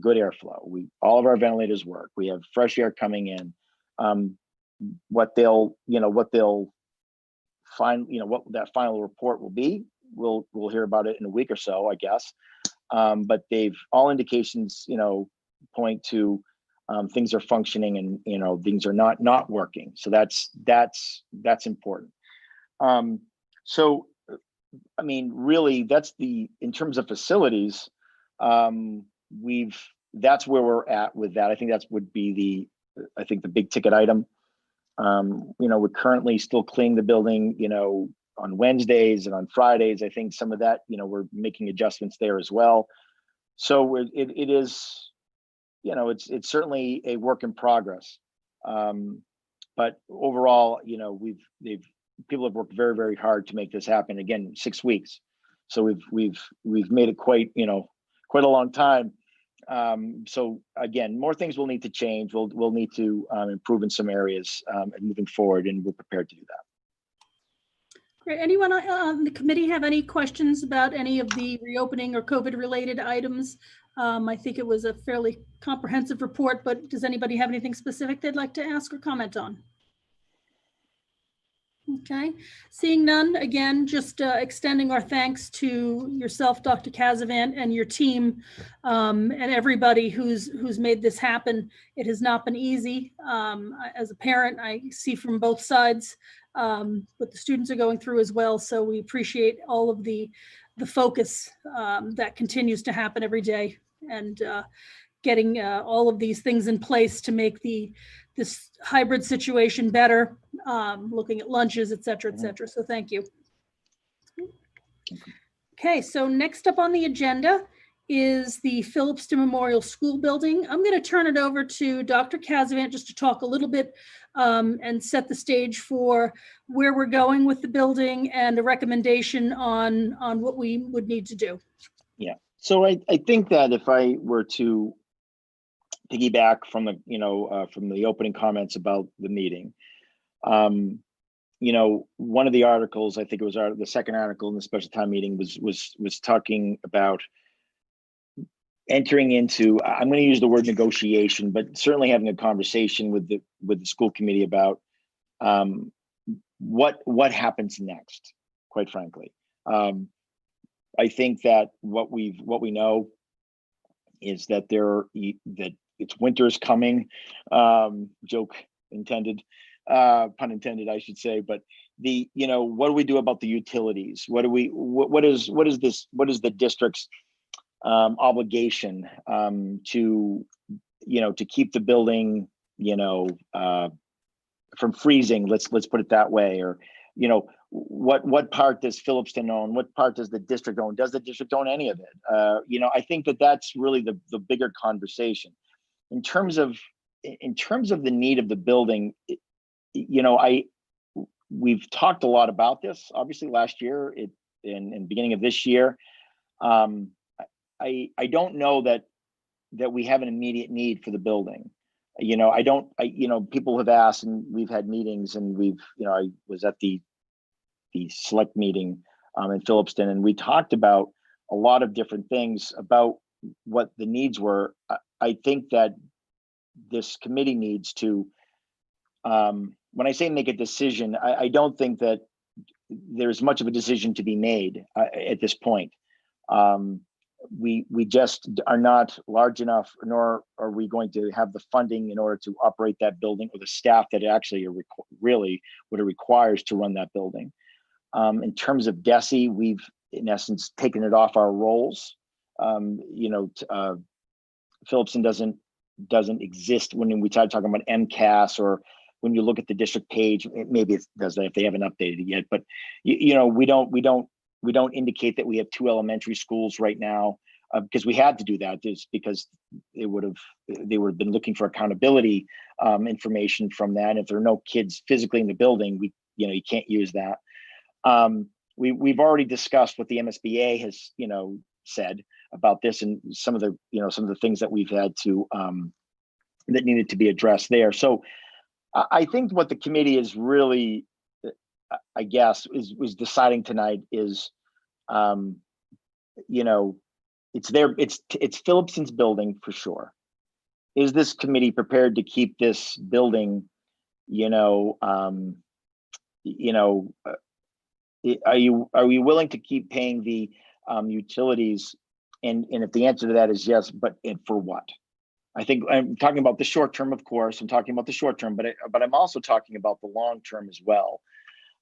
good airflow. All of our ventilators work. We have fresh air coming in. What they'll find, what that final report will be, we'll hear about it in a week or so, I guess. But all indications, point to things are functioning, and things are not working. So that's important. So I mean, really, in terms of facilities, that's where we're at with that. I think that would be the big ticket item. We're currently still cleaning the building, on Wednesdays and on Fridays. I think some of that, we're making adjustments there as well. So it is, it's certainly a work in progress. But overall, people have worked very, very hard to make this happen. Again, 6 weeks. So we've made it quite a long time. So again, more things will need to change. We'll need to improve in some areas moving forward, and we're prepared to do that. Great. Anyone on the committee have any questions about any of the reopening or COVID-related items? I think it was a fairly comprehensive report, but does anybody have anything specific they'd like to ask or comment on? Okay, seeing none, again, just extending our thanks to yourself, Dr. Casavant, and your team, and everybody who's made this happen. It has not been easy. As a parent, I see from both sides what the students are going through as well. So we appreciate all of the focus that continues to happen every day, and getting all of these things in place to make this hybrid situation better, looking at lunches, et cetera, et cetera. So thank you. Okay, so next up on the agenda is the Phillipston Memorial School Building. I'm going to turn it over to Dr. Casavant just to talk a little bit and set the stage for where we're going with the building and a recommendation on what we would need to do. Yeah, so I think that if I were to piggyback from the opening comments about the meeting, one of the articles, I think it was the second article in the special town meeting, was talking about entering into, I'm going to use the word negotiation, but certainly having a conversation with the school committee about what happens next, quite frankly. I think that what we know is that it's winter's coming, joke intended, pun intended, I should say. But what do we do about the utilities? What is the district's obligation to keep the building from freezing? Let's put it that way. Or what part does Phillipston own? What part does the district own? Does the district own any of it? I think that's really the bigger conversation. In terms of the need of the building, we've talked a lot about this. Obviously, last year, and beginning of this year, I don't know that we have an immediate need for the building. People have asked, and we've had meetings, and I was at the select meeting in Phillipston, and we talked about a lot of different things about what the needs were. I think that this committee needs to, when I say make a decision, I don't think that there's much of a decision to be made at this point. We just are not large enough, nor are we going to have the funding in order to operate that building, or the staff that actually really what it requires to run that building. In terms of DESE, we've in essence taken it off our rolls. Phillipston doesn't exist when we try talking about MCAS, or when you look at the district page, maybe it does that if they haven't updated it yet. But we don't indicate that we have 2 elementary schools right now, because we had to do that, just because they would have been looking for accountability information from that. If there are no kids physically in the building, you can't use that. we've already discussed what the MSBA has, said about this, and some of the things that we've had to that needed to be addressed there. So I think what the committee is really, I guess, was deciding tonight is, it's Phillipston's building for sure. Is this committee prepared to keep this building? Are we willing to keep paying the utilities? And if the answer to that is yes, but for what? I think I'm talking about the short term, of course. I'm talking about the short term, but I'm also talking about the long term as well.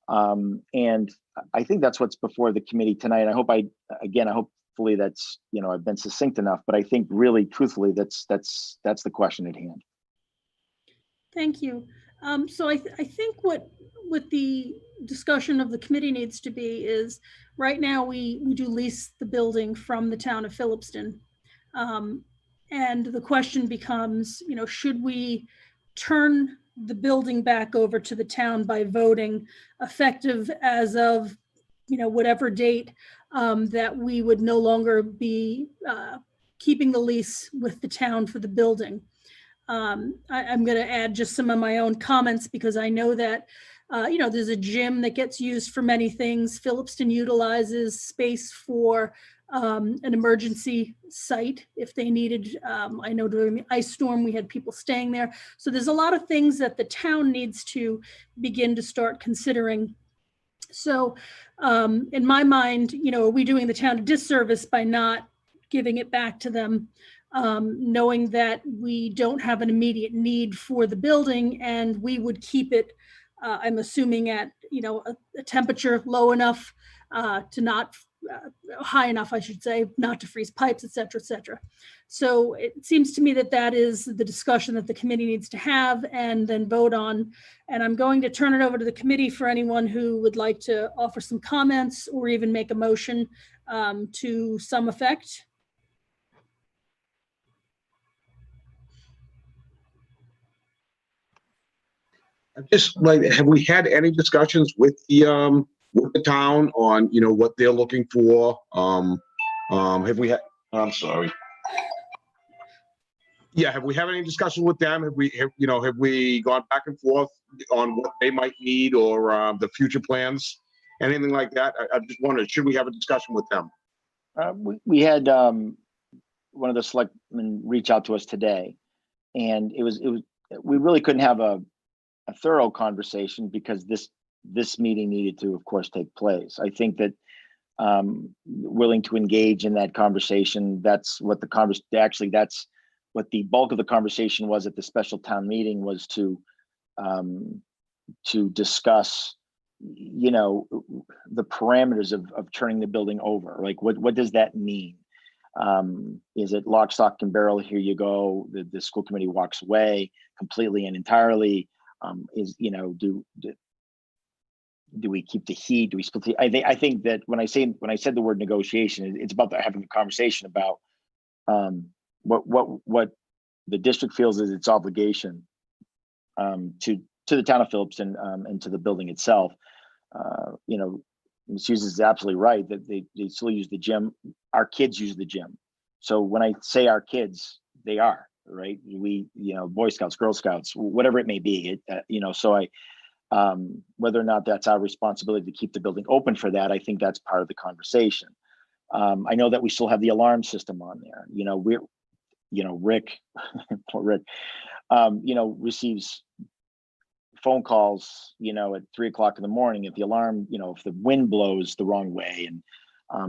And I think that's what's before the committee tonight. Hopefully that's, I've been succinct enough, but I think really truthfully, that's the question at hand. Thank you. So I think what the discussion of the committee needs to be is, right now we do lease the building from the town of Phillipston. And the question becomes, should we turn the building back over to the town by voting effective as of, whatever date, that we would no longer be keeping the lease with the town for the building. I'm going to add just some of my own comments, because I know that, there's a gym that gets used for many things. Phillipston utilizes space for an emergency site if they needed. I know during the ice storm, we had people staying there. So there's a lot of things that the town needs to begin to start considering. So in my mind, are we doing the town a disservice by not giving it back to them, knowing that we don't have an immediate need for the building, and we would keep it, I'm assuming, at a temperature low enough to not high enough, I should say, not to freeze pipes, et cetera, et cetera. So it seems to me that that is the discussion that the committee needs to have and then vote on. And I'm going to turn it over to the committee for anyone who would like to offer some comments or even make a motion to some effect. Just like, have we had any discussions with the town on, what they're looking for? Have we had, I'm sorry. Yeah, have we had any discussions with them? Have we gone back and forth on what they might need, or the future plans, anything like that? I just wondered, should we have a discussion with them? We had one of the selectmen reach out to us today, and we really couldn't have a thorough conversation because this meeting needed to, of course, take place. I think that willing to engage in that conversation, that's what that's what the bulk of the conversation was at the special town meeting, was to discuss, the parameters of turning the building over. Like, what does that mean? Is it lock, stock, and barrel? Here you go. The school committee walks away completely and entirely. Do we keep the heat? Do we split the? I think that when I said the word negotiation, it's about having a conversation about what the district feels is its obligation to the town of Phillipston and to the building itself. Ms. Hughes is absolutely right that they still use the gym. Our kids use the gym. So when I say our kids, they are, right? We, Boy Scouts, Girl Scouts, whatever it may be, so whether or not that's our responsibility to keep the building open for that, I think that's part of the conversation. I know that we still have the alarm system on there. Rick, poor Rick, receives phone calls, at 3 o'clock in the morning if the alarm, if the wind blows the wrong way, and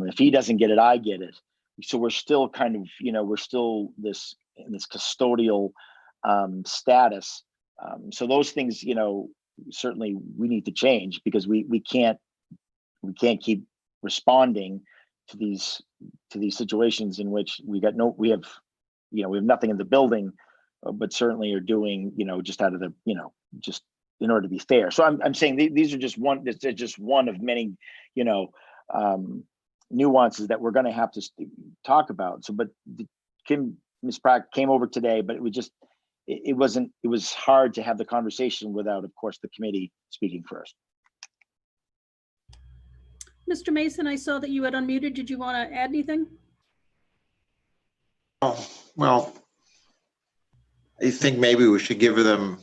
if he doesn't get it, I get it. So we're still kind of, we're still in this custodial status. So those things, certainly we need to change, because we can't keep responding to these situations in which we have nothing in the building, but certainly are doing, just out of the, just in order to be fair. So I'm saying these are just one of many, nuances that we're going to have to talk about. So, but Ms. Pratt came over today, but it was hard to have the conversation without, of course, the committee speaking first. Mr. Mason, I saw that you had unmuted. Did you want to add anything? Oh, well, I think maybe we should give them,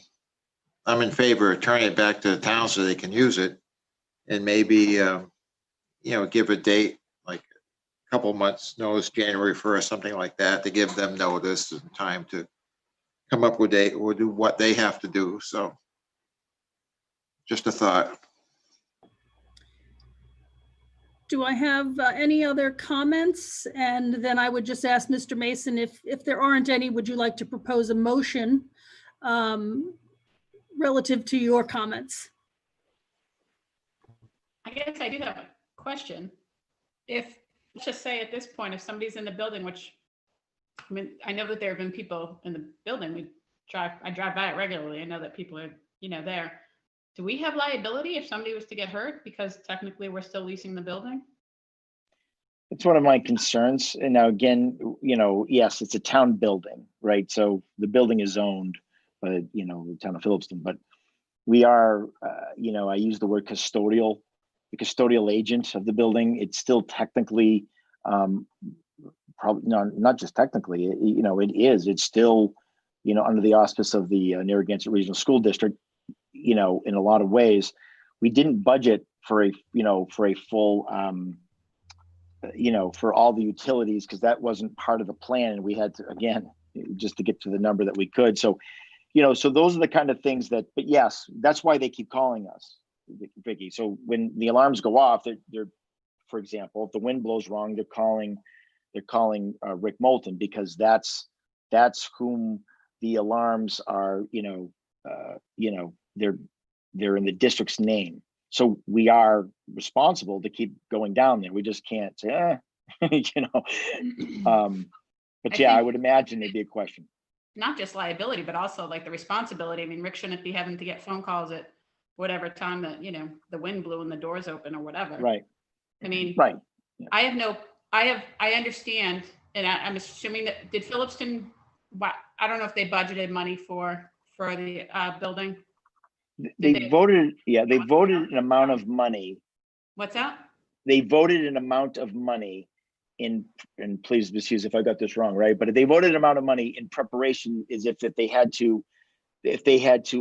I'm in favor of turning it back to the town so they can use it. And maybe, give a date, like a couple months notice, January 1st, something like that, to give them notice and time to come up with a date or do what they have to do. So just a thought. Do I have any other comments? And then I would just ask Mr. Mason, if there aren't any, would you like to propose a motion relative to your comments? I guess I do have a question. If, let's just say at this point, if somebody's in the building, which, I mean, I know that there have been people in the building, I drive by it regularly. I know that people are, there. Do we have liability if somebody was to get hurt? Because technically we're still leasing the building? It's one of my concerns. And now again, yes, it's a town building, right? So the building is owned by, the town of Phillipston, but we are, I use the word custodial, the custodial agent of the building. It's still technically, probably not just technically, it's still, under the auspice of the Narragansett Regional School District. In a lot of ways, we didn't budget for a full, for all the utilities, because that wasn't part of the plan. And we had to, again, just to get to the number that we could. So, so those are the kind of things that, but yes, that's why they keep calling us, Vicky. So when the alarms go off, they're, for example, if the wind blows wrong, they're calling Rick Moulton, because that's whom the alarms are, they're in the district's name. So we are responsible to keep going down there. We just can't say, but yeah, I would imagine there'd be a question. Not just liability, but also like the responsibility. I mean, Rick shouldn't be having to get phone calls at whatever time that, the wind blew and the doors open or whatever. Right. I mean, right. Yeah. I understand. And I'm assuming that, did Phillipston, I don't know if they budgeted money for the building. They voted an amount of money. What's that? They voted an amount of money in, and please excuse if I got this wrong, right? But they voted an amount of money in preparation as if they had to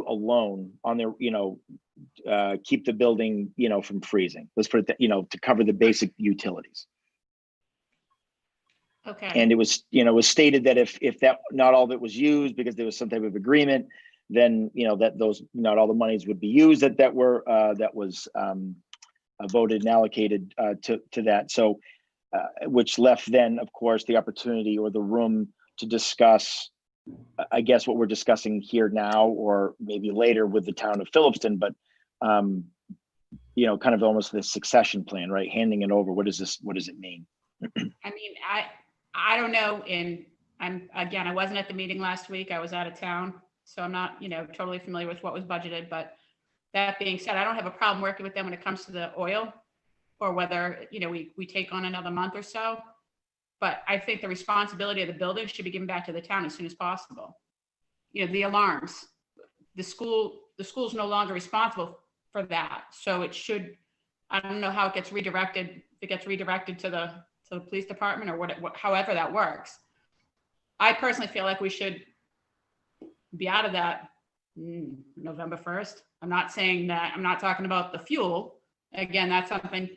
alone on their, keep the building, from freezing. Let's put it that, to cover the basic utilities. Okay. And it was, was stated that if that, not all of it was used because there was some type of agreement, then, that those, not all the monies would be used that was voted and allocated to that. So, which left then, of course, the opportunity or the room to discuss, I guess, what we're discussing here now, or maybe later with the town of Phillipston, but, kind of almost the succession plan, right? Handing it over. What does it mean? I mean, I don't know. And I wasn't at the meeting last week. I was out of town. So I'm not, totally familiar with what was budgeted, but that being said, I don't have a problem working with them when it comes to the oil, or whether, we take on another month or so. But I think the responsibility of the building should be given back to the town as soon as possible. The alarms, the school's no longer responsible for that. So it should, I don't know how it gets redirected, if it gets redirected to the police department or however that works. I personally feel like we should be out of that November 1st. I'm not saying that, I'm not talking about the fuel. Again, that's something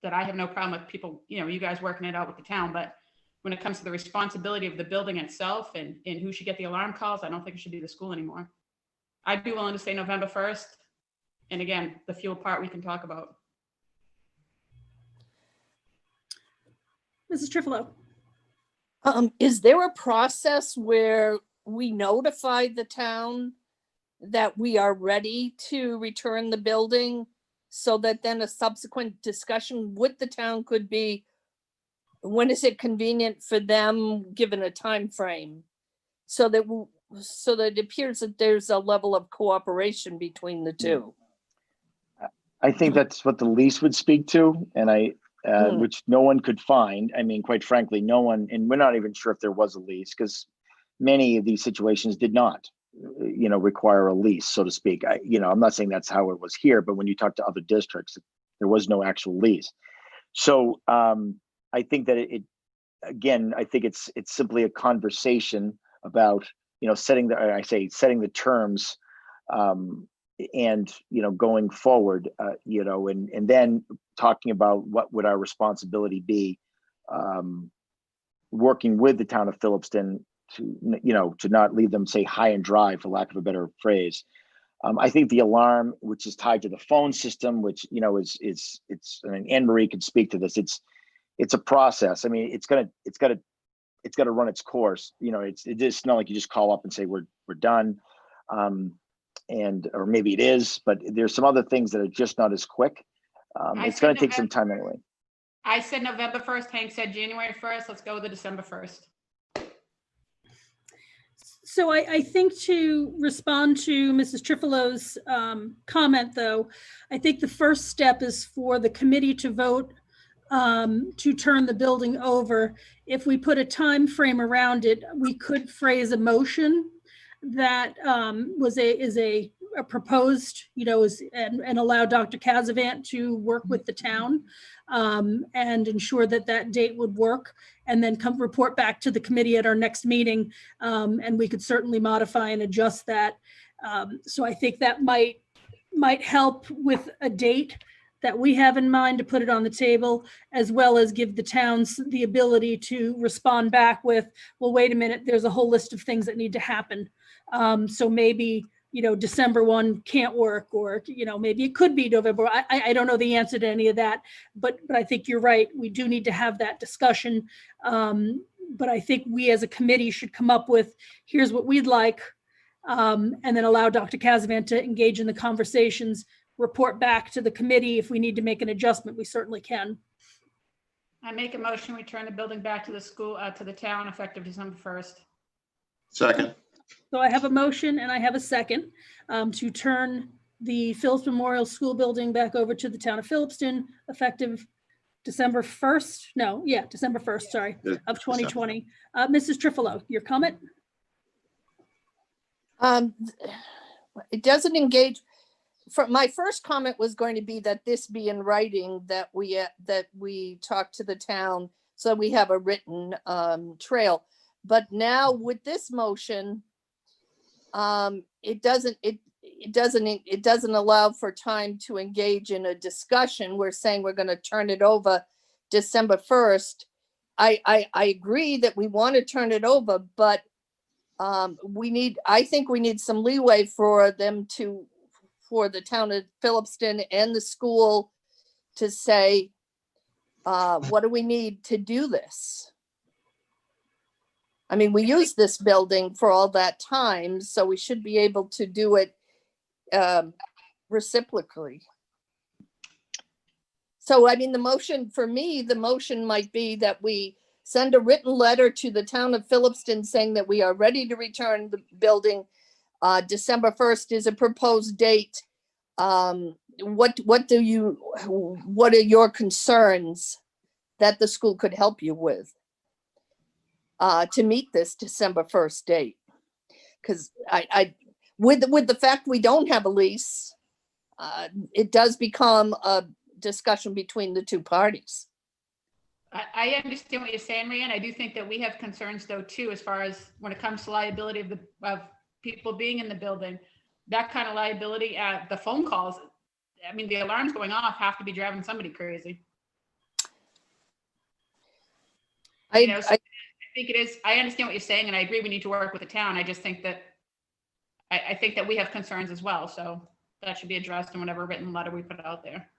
that I have no problem with people, you guys working it out with the town, but when it comes to the responsibility of the building itself and who should get the alarm calls, I don't think it should be the school anymore. I'd be willing to say November 1st. And again, the fuel part we can talk about. Mrs. Trifilo. Is there a process where we notify the town that we are ready to return the building, so that then a subsequent discussion with the town could be, when is it convenient for them, given a time frame, so that it appears that there's a level of cooperation between the two? I think that's what the lease would speak to, and which no one could find. I mean, quite frankly, no one, and we're not even sure if there was a lease, because many of these situations did not, require a lease, so to speak. I'm not saying that's how it was here, but when you talk to other districts, there was no actual lease. So I think that again, I think it's simply a conversation about, setting the terms, and, going forward, and then talking about what would our responsibility be, working with the town of Phillipston to not leave them, say, high and dry, for lack of a better phrase. I think the alarm, which is tied to the phone system, which, is I mean, Anne Marie could speak to this. It's a process. I mean, it's got to run its course. It's not like you just call up and say, we're done. Or maybe it is, but there's some other things that are just not as quick. It's going to take some time anyway. I said November 1st, Hank said January 1st, let's go with the December 1st. So I think, to respond to Mrs. Trifolo's comment, though, I think the first step is for the committee to vote to turn the building over. If we put a time frame around it, we could phrase a motion that is a proposed, and allow Dr. Casavant to work with the town and ensure that that date would work, and then report back to the committee at our next meeting. And we could certainly modify and adjust that. So I think that might help with a date that we have in mind to put it on the table, as well as give the towns the ability to respond back with, well, wait a minute, there's a whole list of things that need to happen. So maybe, December 1 can't work, or, maybe it could be November. I don't know the answer to any of that, but I think you're right. We do need to have that discussion. But I think we as a committee should come up with, here's what we'd like, and then allow Dr. Casavant to engage in the conversations, report back to the committee. If we need to make an adjustment, we certainly can. I make a motion, we turn the building back to the school, to the town, effective December 1st. Second. So I have a motion and I have a second to turn the Phillipston Memorial School Building back over to the town of Phillipston, effective December 1st. No, yeah, December 1st, sorry, of 2020. Mrs. Trifolo, your comment? It doesn't engage. My first comment was going to be that this be in writing, that we talk to the town, so we have a written trail. But now with this motion, it doesn't allow for time to engage in a discussion. We're saying we're going to turn it over December 1st. I agree that we want to turn it over, but I think we need some leeway for the town of Phillipston and the school to say, what do we need to do this? I mean, we use this building for all that time, so we should be able to do it reciprocally. So, I mean, the motion might be that we send a written letter to the town of Phillipston saying that we are ready to return the building. December 1st is a proposed date. What are your concerns that the school could help you with to meet this December 1st date? Because with the fact we don't have a lease, it does become a discussion between the two parties. I understand what you're saying, Rhiannon. I do think that we have concerns though too, as far as when it comes to liability of people being in the building. That kind of liability, the phone calls, I mean, the alarms going off have to be driving somebody crazy. I think it is. I understand what you're saying, and I agree we need to work with the town. I just think that I think that we have concerns as well. So that should be addressed in whatever written letter we put out there.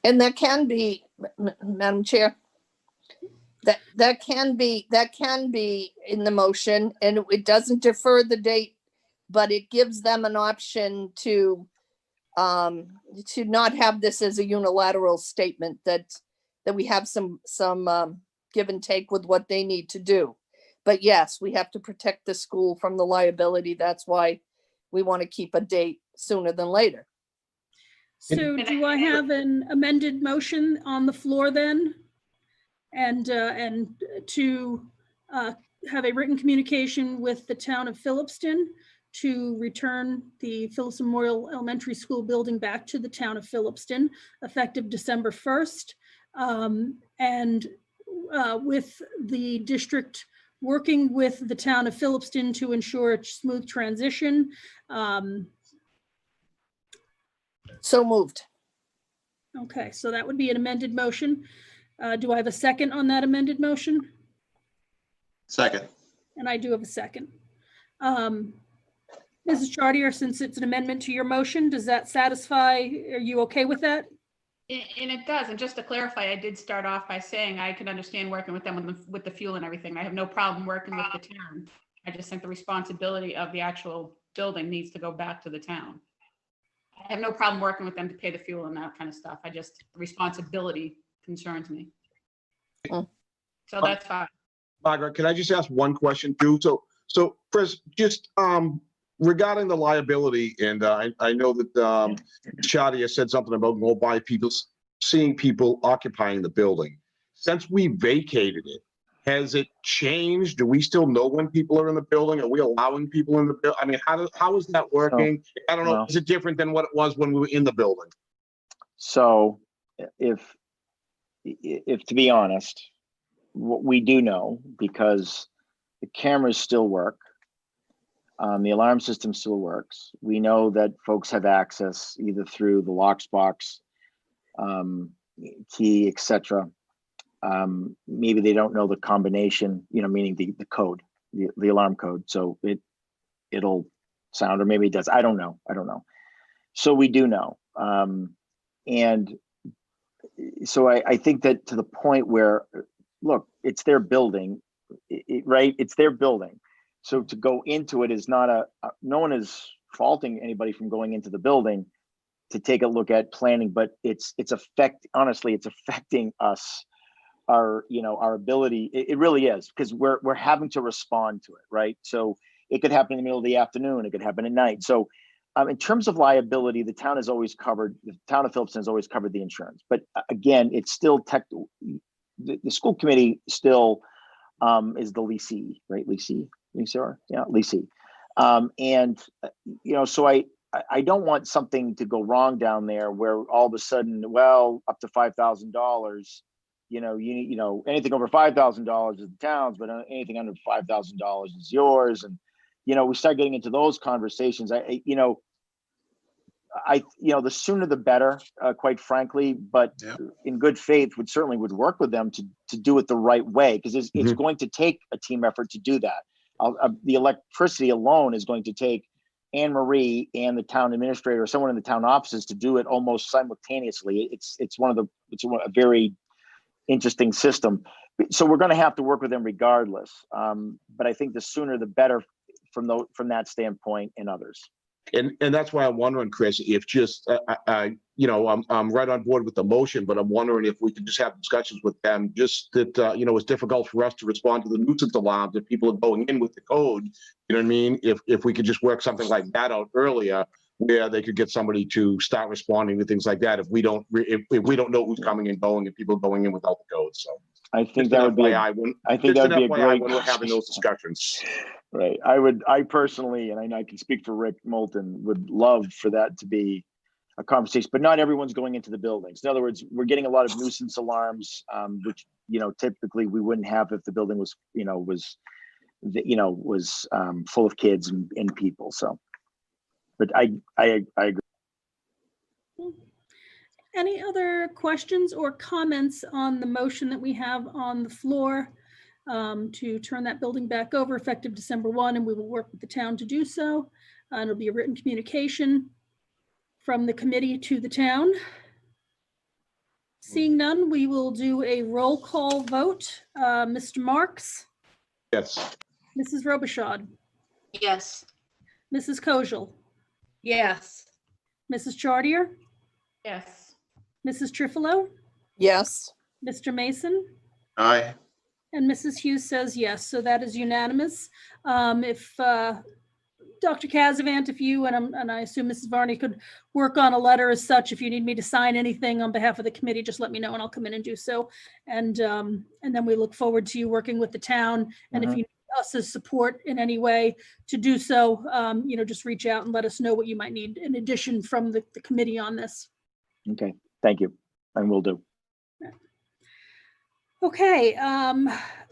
And that can be, Madam Chair, that can be in the motion, and it doesn't defer the date, but it gives them an option to not have this as a unilateral statement, that we have some give and take with what they need to do. But yes, we have to protect the school from the liability. That's why we want to keep a date sooner than later. So do I have an amended motion on the floor then? And to have a written communication with the town of Phillipston to return the Phillipston Memorial Elementary School building back to the town of Phillipston, effective December 1st. And with the district working with the town of Phillipston to ensure a smooth transition. So moved. Okay, so that would be an amended motion. Do I have a second on that amended motion? Second. And I do have a second. Mrs. Chartier, since it's an amendment to your motion, does that satisfy? Are you okay with that? And it does. And just to clarify, I did start off by saying I could understand working with them with the fuel and everything. I have no problem working with the town. I just think the responsibility of the actual building needs to go back to the town. I have no problem working with them to pay the fuel and that kind of stuff. The responsibility concerns me. Mm. So that's fine. Margaret, can I just ask one question too? So Chris, just regarding the liability, and I know that Shadia said something about go by people, seeing people occupying the building. Since we vacated it, has it changed? Do we still know when people are in the building? Are we allowing people in the building? I mean, how is that working? I don't know. Well, Is it different than what it was when we were in the building? So if to be honest, what we do know, because the cameras still work, the alarm system still works. We know that folks have access either through the locks box, key, etc. Maybe they don't know the combination, meaning the code, the alarm code. So it'll sound, or maybe it does. I don't know. So we do know. And so I think that to the point where, look, it's their building, right? It's their building. So to go into it is not no one is faulting anybody from going into the building to take a look at planning, but it's honestly, it's affecting us, our ability. It really is, because we're having to respond to it, right? So it could happen in the middle of the afternoon, it could happen at night. So in terms of liability, the town of Phillipston has always covered the insurance. But again, it's still the school committee still is the leasee, right? Leasee, yeah, leasee. And so I don't want something to go wrong down there where all of a sudden, well, up to $5,000, anything over $5,000 is the town's, but anything under $5,000 is yours. And we start getting into those conversations. The sooner the better, quite frankly. But Yeah. In good faith, would work with them to do it the right way, because it's going to take a team effort to do that. The electricity alone is going to take Anne Marie and the town administrator, or someone in the town offices, to do it almost simultaneously. It's a very interesting system. So we're going to have to work with them regardless. But I think the sooner the better from that standpoint, and others. And that's why I'm wondering, Chris, if just, I'm right on board with the motion, but I'm wondering if we could just have discussions with them, just that, it's difficult for us to respond to the nuisance alarms if people are going in with the code. You know what I mean? If we could just work something like that out earlier, where they could get somebody to start responding to things like that if we don't know who's coming and going, and people going in without the code. So I think that would be a great when we're having those discussions. Right. I personally, and I can speak for Rick Moulton, would love for that to be a conversation, but not everyone's going into the buildings. In other words, we're getting a lot of nuisance alarms, which, typically we wouldn't have if the building was full of kids and people. So, but I agree. Any other questions or comments on the motion that we have on the floor to turn that building back over effective December 1, and we will work with the town to do so. And it'll be a written communication from the committee to the town. Seeing none, we will do a roll call vote. Mr. Marks? Yes. Mrs. Robichaud? Yes. Mrs. Kojal? Yes. Mrs. Chartier? Yes. Mrs. Trifilo? Yes. Mr. Mason? Aye. And Mrs. Hughes says yes, so that is unanimous. If Dr. Casavant, if you and I assume Mrs. Varney could work on a letter as such, if you need me to sign anything on behalf of the committee, just let me know and I'll come in and do so. And then we look forward to you working with the town. And if you need us as support in any way to do so, just reach out and let us know what you might need in addition from the committee on this. Okay. Thank you. And we'll do. Okay,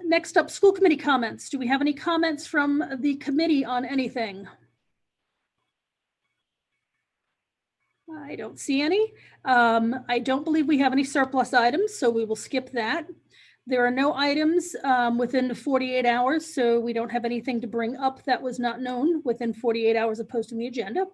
next up, school committee comments. Do we have any comments from the committee on anything? I don't see any. I don't believe we have any surplus items, so we will skip that. There are no items within the 48 hours, so we don't have anything to bring up that was not known within 48 hours of posting the agenda.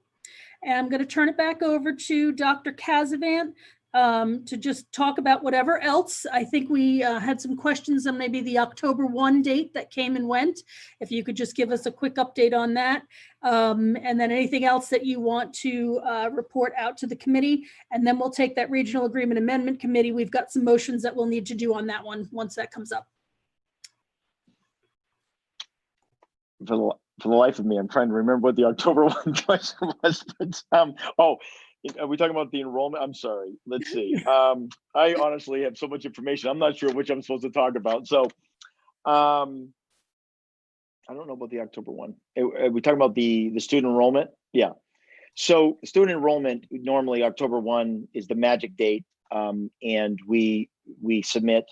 And I'm going to turn it back over to Dr. Casavant to just talk about whatever else. I think we had some questions on maybe the October 1 date that came and went. If you could just give us a quick update on that. And then anything else that you want to report out to the committee. And then we'll take that Regional Agreement Amendment Committee. We've got some motions that we'll need to do on that one once that comes up. For the life of me, I'm trying to remember what the October 1 question was. But, oh, are we talking about the enrollment? I'm sorry. Let's see. I honestly have so much information. I'm not sure which I'm supposed to talk about. So I don't know about the October 1. Are we talking about the student enrollment? Yeah. So student enrollment, normally October 1 is the magic date. And we submit.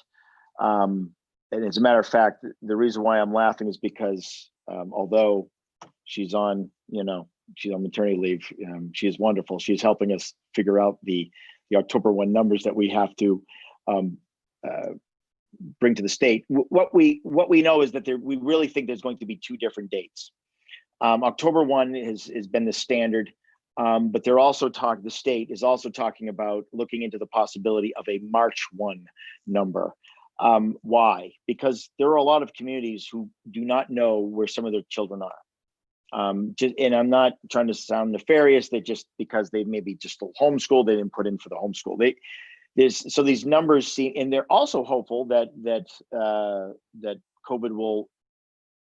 And as a matter of fact, the reason why I'm laughing is because although she's on, she's on maternity leave, she is wonderful. She's helping us figure out the October 1 numbers that we have to bring to the state. What we know is that we really think there's going to be 2 different dates. October 1 has been the standard, but they're also the state is also talking about looking into the possibility of a March 1 number. Why? Because there are a lot of communities who do not know where some of their children are. And I'm not trying to sound nefarious, that just because they maybe just homeschool, they didn't put in for the homeschool. So these numbers seem, and they're also hopeful that COVID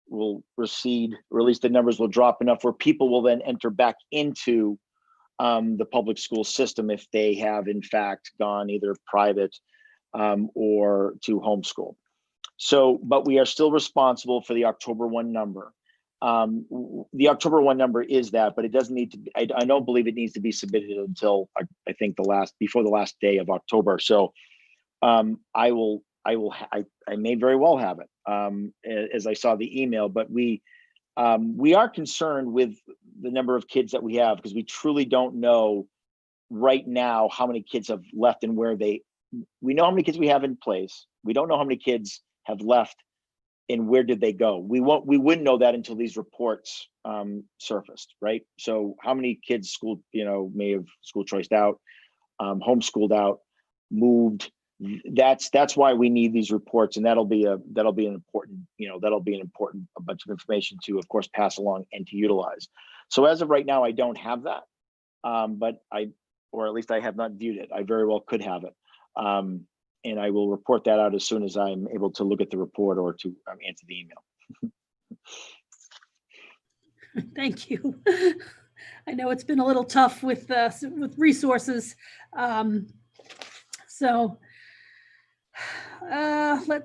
will recede, or at least the numbers will drop enough where people will then enter back into the public school system if they have in fact gone either private or to homeschool. So, but we are still responsible for the October 1 number. The October 1 number is that, but it doesn't need to be, I don't believe it needs to be submitted until I think before the last day of October. So I may very well have it as I saw the email, but we are concerned with the number of kids that we have, because we truly don't know right now how many kids have left and we know how many kids we have in place. We don't know how many kids have left and where did they go. We wouldn't know that until these reports surfaced, right? So how many kids may have school choiced out, homeschooled out, moved. That's why we need these reports, and that'll be an important a bunch of information to, of course, pass along and to utilize. So as of right now, I don't have that, but or at least I have not viewed it. I very well could have it. And I will report that out as soon as I'm able to look at the report or to answer the email. Thank you. I know it's been a little tough with resources. Let's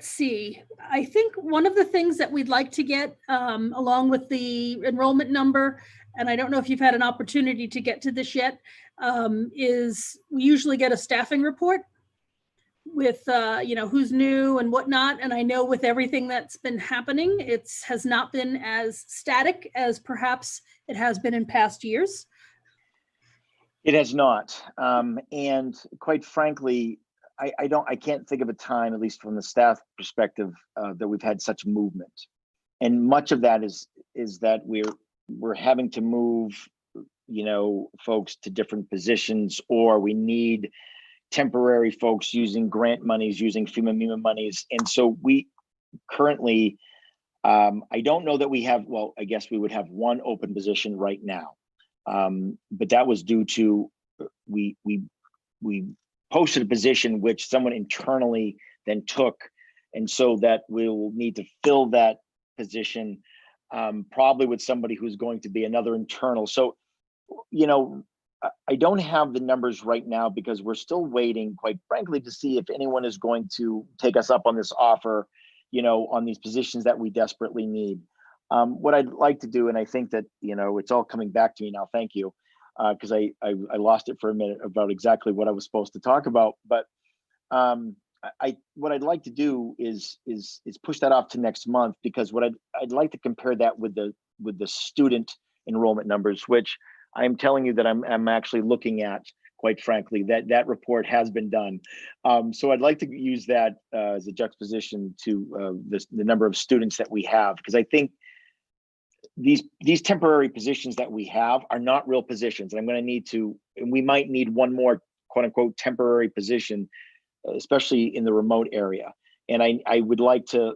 see. I think one of the things that we'd like to get along with the enrollment number, and I don't know if you've had an opportunity to get to this yet, is we usually get a staffing report with who's new and whatnot. And I know with everything that's been happening, it has not been as static as perhaps it has been in past years. It has not. And quite frankly, I can't think of a time, at least from the staff perspective, that we've had such movement. And much of that is that we're having to move, folks to different positions, or we need temporary folks using grant monies, using FEMA monies. And so we currently, I don't know that we have, well, I guess we would have one open position right now. But that was due to, we posted a position which someone internally then took. And so that we'll need to fill that position, probably with somebody who's going to be another internal. So, I don't have the numbers right now because we're still waiting, quite frankly, to see if anyone is going to take us up on this offer, on these positions that we desperately need. What I'd like to do, and I think that, it's all coming back to me now, thank you, because I lost it for a minute about exactly what I was supposed to talk about. But what I'd like to do is push that off to next month, because what I'd like to compare that with the student enrollment numbers, which I'm telling you that I'm actually looking at. Quite frankly, that report has been done. So I'd like to use that as a juxtaposition to the number of students that we have, because I think these temporary positions that we have are not real positions. And I'm going to need to, and we might need one more quote unquote temporary position, especially in the remote area. And I'd like to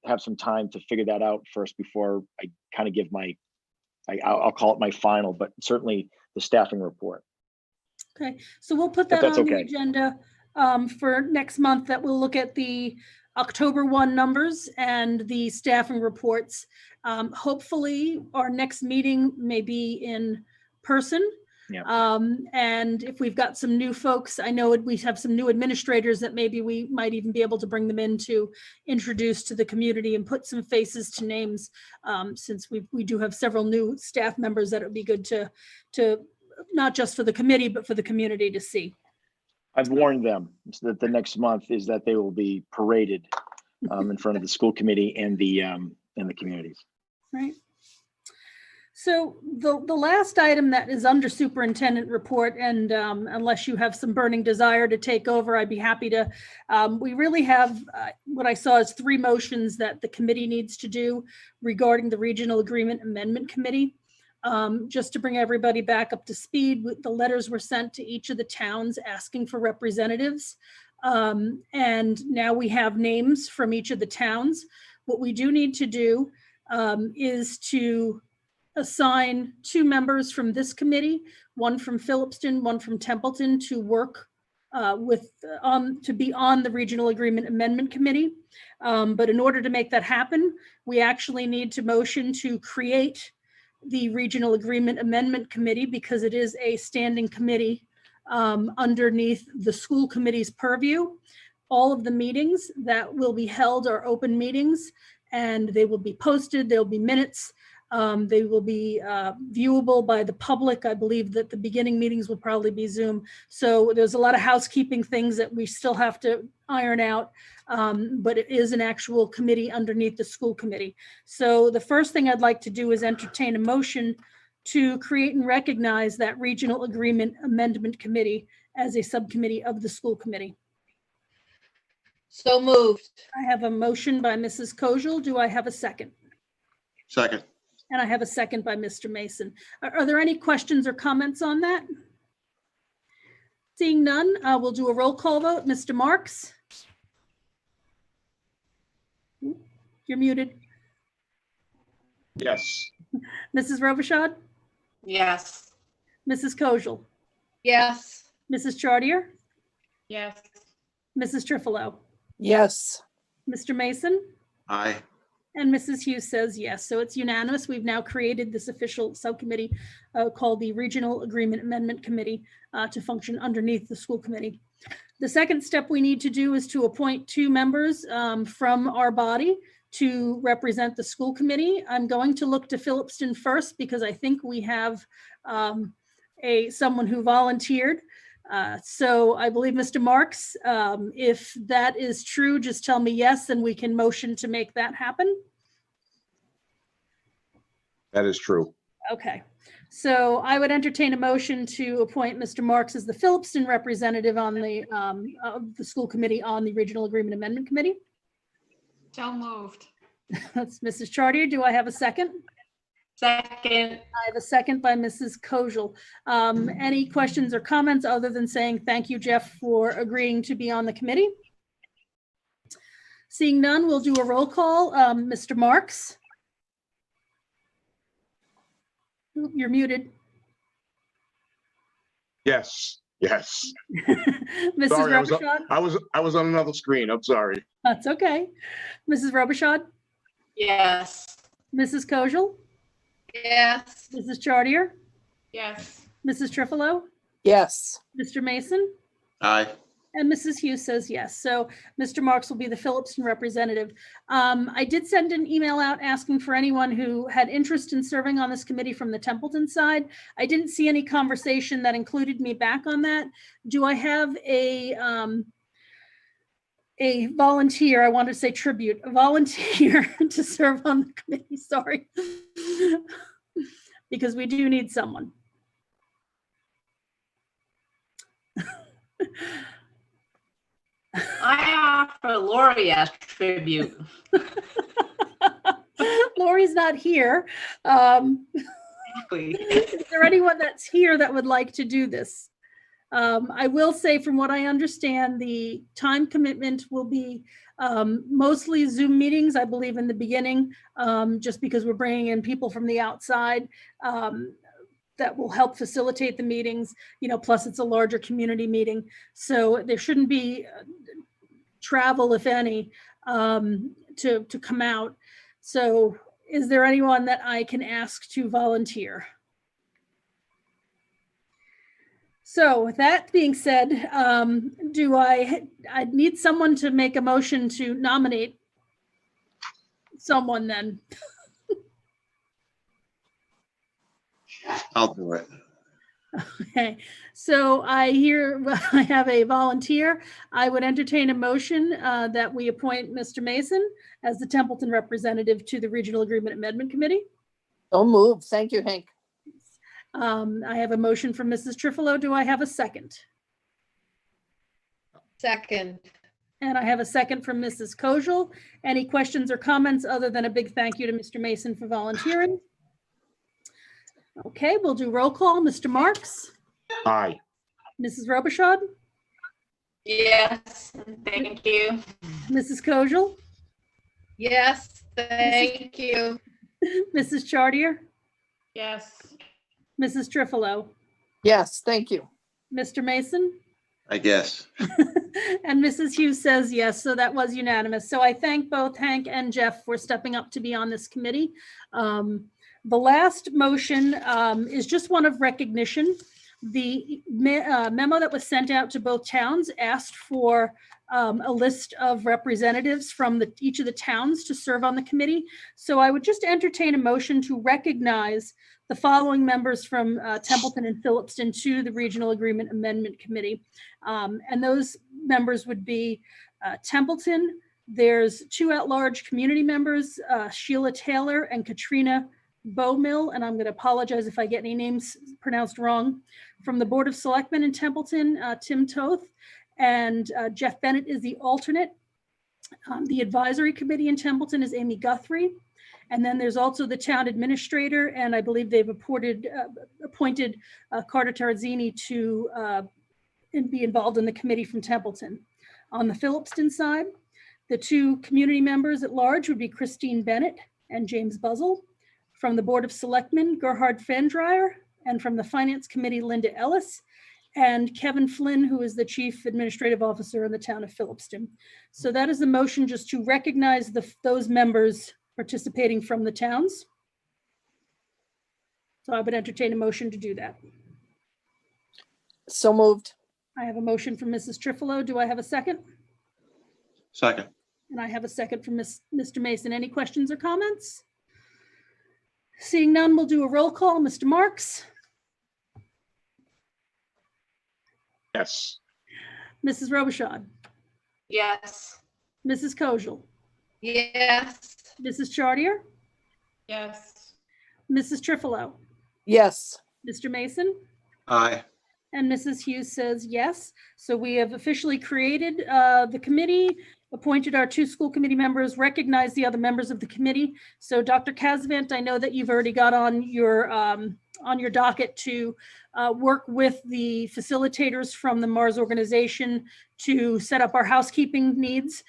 have some time to figure that out first before I kind of give I'll call it my final, but certainly the staffing report. Okay, so we'll put If that that's on the okay. agenda for next month, that we'll look at the October 1 numbers and the staffing reports. Hopefully, our next meeting may be in person. Yeah. And if we've got some new folks, I know we have some new administrators that maybe we might even be able to bring them in to introduce to the community and put some faces to names, since we do have several new staff members that it would be good to not just for the committee, but for the community to see. I've warned them that the next month is that they will be paraded in front of the school committee and the communities. Right. So the last item that is under superintendent report, and unless you have some burning desire to take over, I'd be happy to. We really have what I saw as 3 motions that the committee needs to do regarding the Regional Agreement Amendment Committee. Just to bring everybody back up to speed, the letters were sent to each of the towns asking for representatives. And now we have names from each of the towns. What we do need to do is to assign 2 members from this committee, one from Phillipston, one from Templeton, to work to be on the Regional Agreement Amendment Committee. But in order to make that happen, we actually need to motion to create the Regional Agreement Amendment Committee, because it is a standing committee underneath the school committee's purview. All of the meetings that will be held are open meetings, and they will be posted. There'll be minutes. They will be viewable by the public. I believe that the beginning meetings will probably be Zoom. So there's a lot of housekeeping things that we still have to iron out, but it is an actual committee underneath the school committee. So the first thing I'd like to do is entertain a motion to create and recognize that Regional Agreement Amendment Committee as a subcommittee of the school committee. So moved. I have a motion by Mrs. Kojal. Do I have a second? Second. And I have a second by Mr. Mason. Are there any questions or comments on that? Seeing none, we'll do a roll call vote. Mr. Marks? You're muted. Yes. Mrs. Robichaud? Yes. Mrs. Kojal? Yes. Mrs. Chartier? Yes. Mrs. Trifilo? Yes. Mr. Mason? Aye. And Mrs. Hughes says yes. So it's unanimous. We've now created this official subcommittee called the Regional Agreement Amendment Committee to function underneath the school committee. The second step we need to do is to appoint 2 members from our body to represent the school committee. I'm going to look to Phillipston first, because I think we have someone who volunteered. So I believe Mr. Marks, if that is true, just tell me yes, and we can motion to make that happen. That is true. Okay, so I would entertain a motion to appoint Mr. Marks as the Phillipston representative on the of the school committee on the Regional Agreement Amendment Committee. So moved. That's Mrs. Chartier. Do I have a second? Second. I have a second by Mrs. Kojal. Any questions or comments other than saying thank you, Jeff, for agreeing to be on the committee? Seeing none, we'll do a roll call. Mr. Marks? Oop, you're muted. Yes. Yes. Mrs. Sorry, Robichaud? I was on another screen. I'm sorry. That's okay. Mrs. Robichaud? Yes. Mrs. Kojal? Yes. Mrs. Chartier? Yes. Mrs. Trifilo? Yes. Mr. Mason? Aye. And Mrs. Hughes says yes. So Mr. Marks will be the Phillipston representative. I did send an email out asking for anyone who had interest in serving on this committee from the Templeton side. I didn't see any conversation that included me back on that. Do I have a volunteer, I want to say tribute, a volunteer to serve on the committee, sorry. Because we do need someone. I offer Lori as tribute. Lori's not here. Is there anyone that's here that would like to do this? I will say, from what I understand, the time commitment will be mostly Zoom meetings, I believe, in the beginning, just because we're bringing in people from the outside that will help facilitate the meetings, plus it's a larger community meeting. So there shouldn't be travel, if any, to come out. So is there anyone that I can ask to volunteer? So with that being said, I need someone to make a motion to nominate someone then. I'll do it. Okay, so I have a volunteer. I would entertain a motion that we appoint Mr. Mason as the Templeton representative to the Regional Agreement Amendment Committee. So moved. Thank you, Hank. I have a motion from Mrs. Trifilo. Do I have a second? Second. And I have a second from Mrs. Kojal. Any questions or comments other than a big thank you to Mr. Mason for volunteering? Okay, we'll do roll call. Mr. Marks? Aye. Mrs. Robichaud? Yes, thank you. Mrs. Kojal? Yes, thank you. Mrs. Chartier? Yes. Mrs. Trifilo? Yes, thank you. Mr. Mason? I guess. And Mrs. Hughes says yes, so that was unanimous. So I thank both Hank and Jeff for stepping up to be on this committee. The last motion is just one of recognition. The memo that was sent out to both towns asked for a list of representatives from each of the towns to serve on the committee. So I would just entertain a motion to recognize the following members from Templeton and Phillipston to the Regional Agreement Amendment Committee. And those members would be Templeton. There's 2 at-large community members, Sheila Taylor and Katrina Bowmill, and I'm going to apologize if I get any names pronounced wrong. From the Board of Selectmen in Templeton, Tim Toth, and Jeff Bennett is the alternate. The Advisory Committee in Templeton is Amy Guthrie. And then there's also the town administrator, and I believe they've appointed Carter Tarazzini to be involved in the committee from Templeton. On the Phillipston side, the 2 community members at large would be Christine Bennett and James Buzzell. From the Board of Selectmen, Gerhard Fandryer, and from the Finance Committee, Linda Ellis, and Kevin Flynn, who is the Chief Administrative Officer in the town of Phillipston. So that is the motion, just to recognize those members participating from the towns. So I would entertain a motion to do that. So moved. I have a motion from Mrs. Trifilo. Do I have a second? Second. And I have a second from Mr. Mason. Any questions or comments? Seeing none, we'll do a roll call. Mr. Marks? Yes. Mrs. Robichaud? Yes. Mrs. Kojal? Yes. Mrs. Chartier? Yes. Mrs. Trifilo? Yes. Mr. Mason? Aye. And Mrs. Hughes says yes. So we have officially created the committee, appointed our 2 school committee members, recognized the other members of the committee. So Dr. Casavant, I know that you've already got on your docket to work with the facilitators from the Mars organization to set up our housekeeping needs,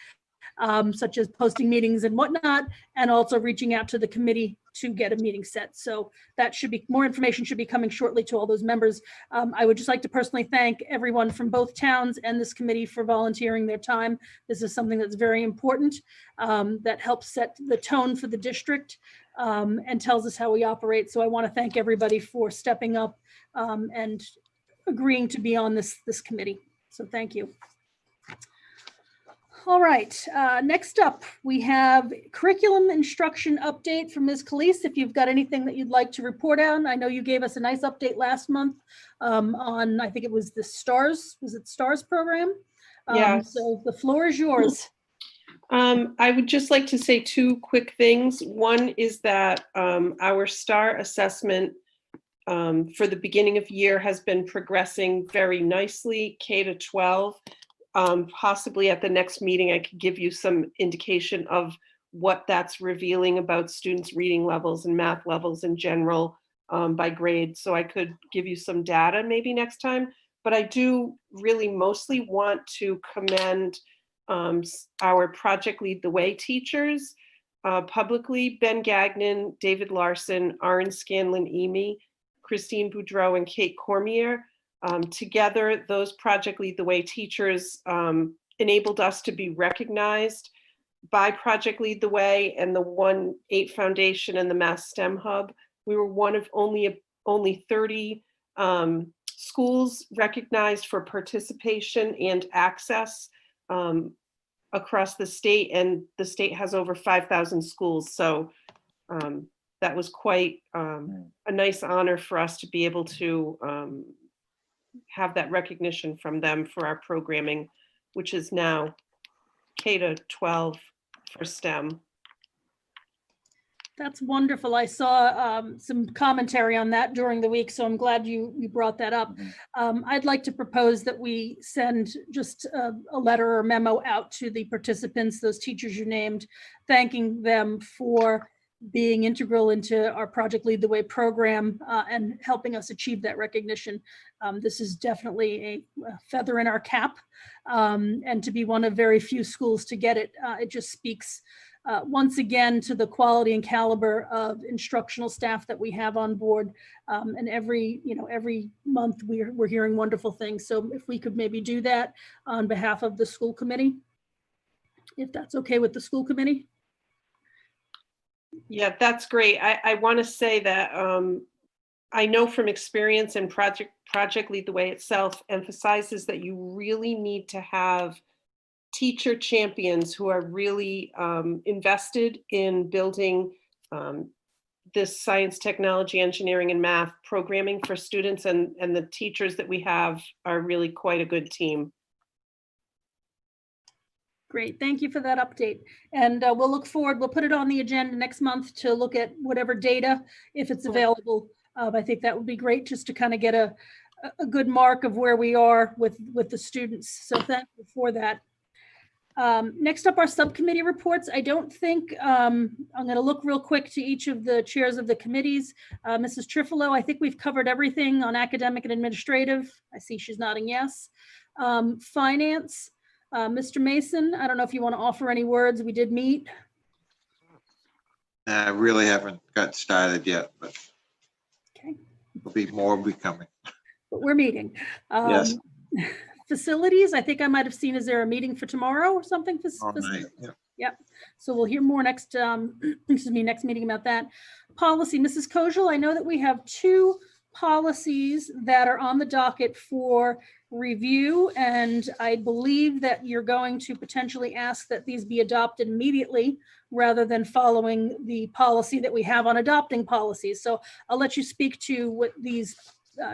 such as posting meetings and whatnot, and also reaching out to the committee to get a meeting set. So that should be, more information should be coming shortly to all those members. I would just like to personally thank everyone from both towns and this committee for volunteering their time. This is something that's very important, that helps set the tone for the district and tells us how we operate. So I want to thank everybody for stepping up and agreeing to be on this committee. So thank you. All right, next up, we have curriculum instruction update from Ms. Calise. If you've got anything that you'd like to report on, I know you gave us a nice update last month on, I think it was the STARS, was it STARS program? Yes. So the floor is yours. I would just like to say two quick things. One is that our STAR assessment for the beginning of year has been progressing very nicely, K to 12. Possibly at the next meeting, I could give you some indication of what that's revealing about students' reading levels and math levels in general by grade. So I could give you some data maybe next time. But I do really mostly want to commend our Project Lead the Way teachers publicly: Ben Gagnon, David Larson, Aaron Scanlon-Emy, Christine Boudreau, and Kate Cormier. Together, those Project Lead the Way teachers enabled us to be recognized by Project Lead the Way and the 1-8 Foundation and the Mass STEM Hub. We were one of only 30 schools recognized for participation and access across the state, and the state has over 5,000 schools. So that was quite a nice honor for us to be able to have that recognition from them for our programming, which is now K to 12 for STEM. That's wonderful. I saw some commentary on that during the week, so I'm glad you brought that up. I'd like to propose that we send just a letter or memo out to the participants, those teachers you named, thanking them for being integral into our Project Lead the Way program and helping us achieve that recognition. This is definitely a feather in our cap, and to be one of very few schools to get it, it just speaks once again to the quality and caliber of instructional staff that we have on board. And every month we're hearing wonderful things. So if we could maybe do that on behalf of the school committee, if that's okay with the school committee. Yeah, that's great. I want to say that I know from experience, and Project Lead the Way itself emphasizes that you really need to have teacher champions who are really invested in building this science, technology, engineering, and math programming for students, and the teachers that we have are really quite a good team. Great, thank you for that update. And we'll look forward, we'll put it on the agenda next month to look at whatever data, if it's available. I think that would be great, just to kind of get a good mark of where we are with the students. So thank you for that. Next up, our subcommittee reports. I don't think, I'm going to look real quick to each of the chairs of the committees. Mrs. Trifolo, I think we've covered everything on academic and administrative. I see she's nodding yes. Finance, Mr. Mason, I don't know if you want to offer any words. We did meet. I really haven't got started yet, but Okay. more will be coming. But we're meeting. Yes. Facilities, I think I might have seen, is there a meeting for tomorrow or something? All night, yeah. Yep. So we'll hear more next, next meeting about that. Policy, Mrs. Kojal, I know that we have 2 policies that are on the docket for review, and I believe that you're going to potentially ask that these be adopted immediately rather than following the policy that we have on adopting policies. So I'll let you speak to what these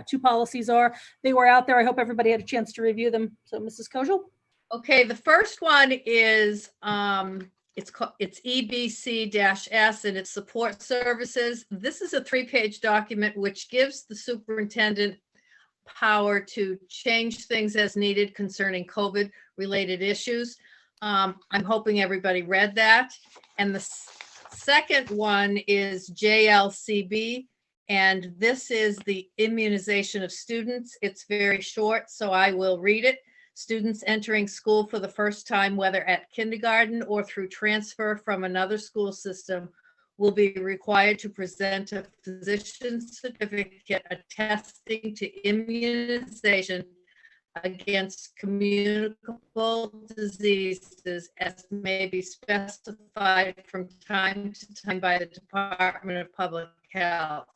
2 policies are. They were out there. I hope everybody had a chance to review them. So Mrs. Kojal. Okay, the first one is it's EBC-S, and it's support services. This is a 3-page document which gives the superintendent power to change things as needed concerning COVID related issues. I'm hoping everybody read that. And the second one is JLCB, and this is the immunization of students. It's very short, so I will read it. Students entering school for the first time, whether at kindergarten or through transfer from another school system, will be required to present a physician's certificate attesting to immunization against communicable diseases as may be specified from time to time by the Department of Public Health.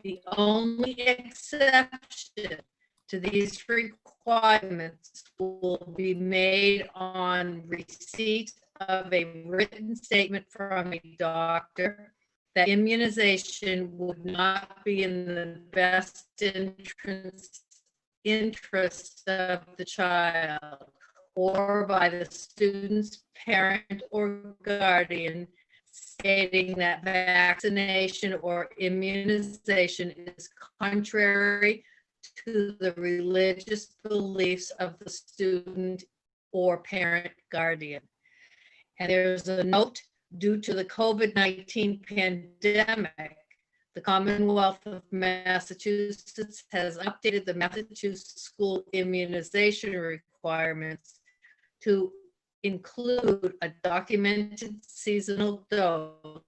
The only exception to these requirements will be made on receipt of a written statement from a doctor that immunization would not be in the best interest of the child, or by the student's parent or guardian stating that vaccination or immunization is contrary to the religious beliefs of the student or parent guardian. And there's a note, due to the COVID-19 pandemic, the Commonwealth of Massachusetts has updated the Massachusetts school immunization requirements to include a documented seasonal dose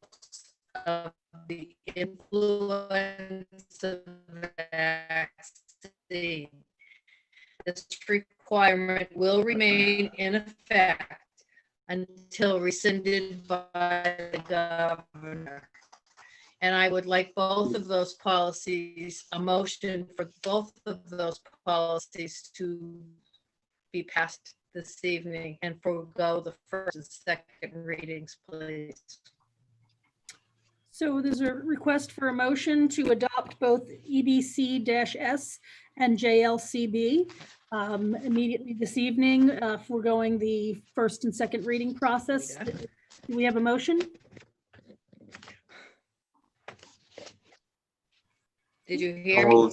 of the influenza vaccine. This requirement will remain in effect until rescinded by the governor. And I would like both of those policies, a motion for both of those policies to be passed this evening and forego the first and second readings, please. So there's a request for a motion to adopt both EBC-S and JLCB immediately this evening, foregoing the first and second reading process. Do we have a motion? Did you hear me?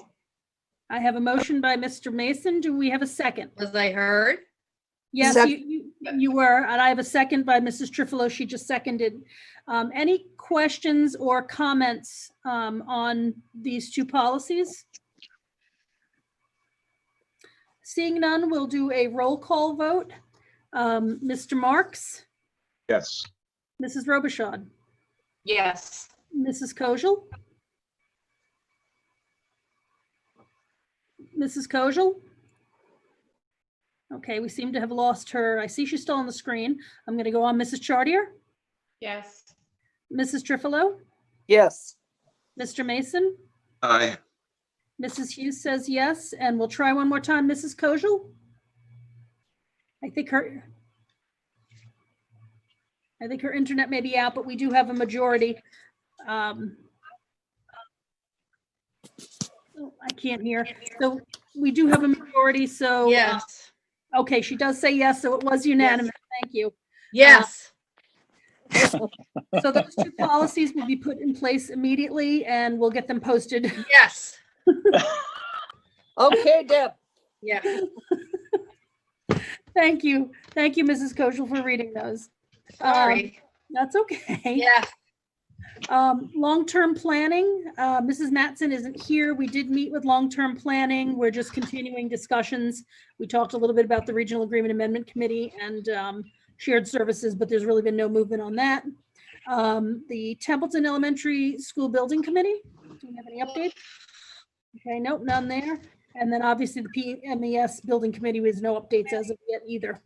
I have a motion by Mr. Mason. Do we have a second? Was I heard? Yes, Second. you were, and I have a second by Mrs. Trifilo. She just seconded. Any questions or comments on these two policies? Seeing none, we'll do a roll call vote. Mr. Marks, Yes. Mrs. Robichaud, Yes. Mrs. Kojal, Mrs. Kojal? Okay, we seem to have lost her. I see she's still on the screen. I'm going to go on Mrs. Chartier, Yes. Mrs. Trifilo, Yes. Mr. Mason, Aye. Mrs. Hughes says yes, and we'll try one more time, Mrs. Kojal. I think her internet may be out, but we do have a majority. I can't hear. So we do have a majority, so. Yes. Okay, she does say yes, so it was unanimous. Thank you. Yes. So those two policies will be put in place immediately, and we'll get them posted. Yes. Okay, Deb. Yeah. Thank you. Thank you, Mrs. Kojal, for reading those. Sorry. That's okay. Yeah. Long-term planning, Mrs. Mattson isn't here. We did meet with long-term planning. We're just continuing discussions. We talked a little bit about the Regional Agreement Amendment Committee and shared services, but there's really been no movement on that. The Templeton Elementary School Building Committee, do we have any updates? Okay, nope, none there. And then obviously the PMES Building Committee has no updates as of yet either.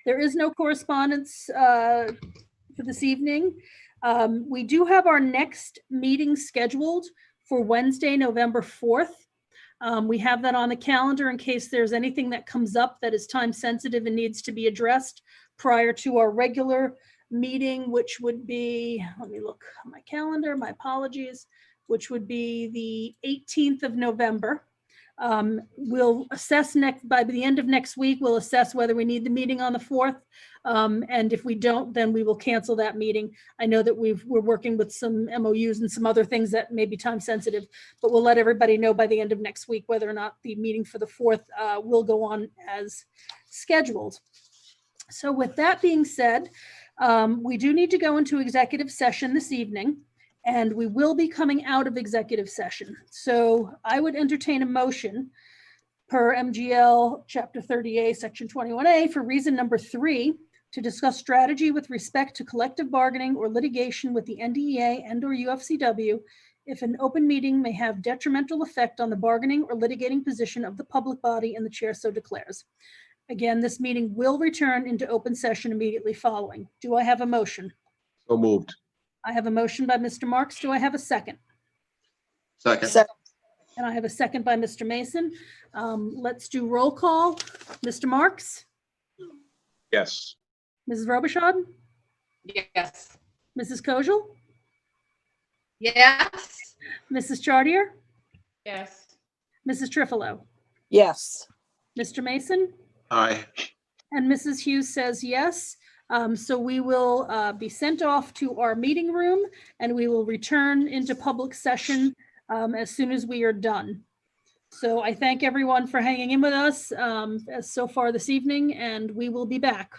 There is no correspondence for this evening. We do have our next meeting scheduled for Wednesday, November 4th. We have that on the calendar in case there's anything that comes up that is time sensitive and needs to be addressed prior to our regular meeting, which would be, let me look at my calendar, my apologies, which would be the 18th of November. We'll assess by the end of next week, we'll assess whether we need the meeting on the 4th. And if we don't, then we will cancel that meeting. I know that we're working with some MOUs and some other things that may be time sensitive, but we'll let everybody know by the end of next week whether or not the meeting for the 4th will go on as scheduled. So with that being said, we do need to go into executive session this evening. And we will be coming out of executive session. So I would entertain a motion per MGL Chapter 30A, Section 21A, for reason number 3, to discuss strategy with respect to collective bargaining or litigation with the NDEA and/or UFCW if an open meeting may have detrimental effect on the bargaining or litigating position of the public body and the chair so declares. Again, this meeting will return into open session immediately following. Do I have a motion? So moved. I have a motion by Mr. Marks. Do I have a second? Second. And I have a second by Mr. Mason. Let's do roll call. Mr. Marks, Yes. Mrs. Robichaud, Yes. Mrs. Kojal, Yes. Mrs. Chartier, Yes. Mrs. Trifilo, Yes. Mr. Mason, Aye. And Mrs. Hughes says yes. So we will be sent off to our meeting room and we will return into public session as soon as we are done. So I thank everyone for hanging in with us as so far this evening, and we will be back.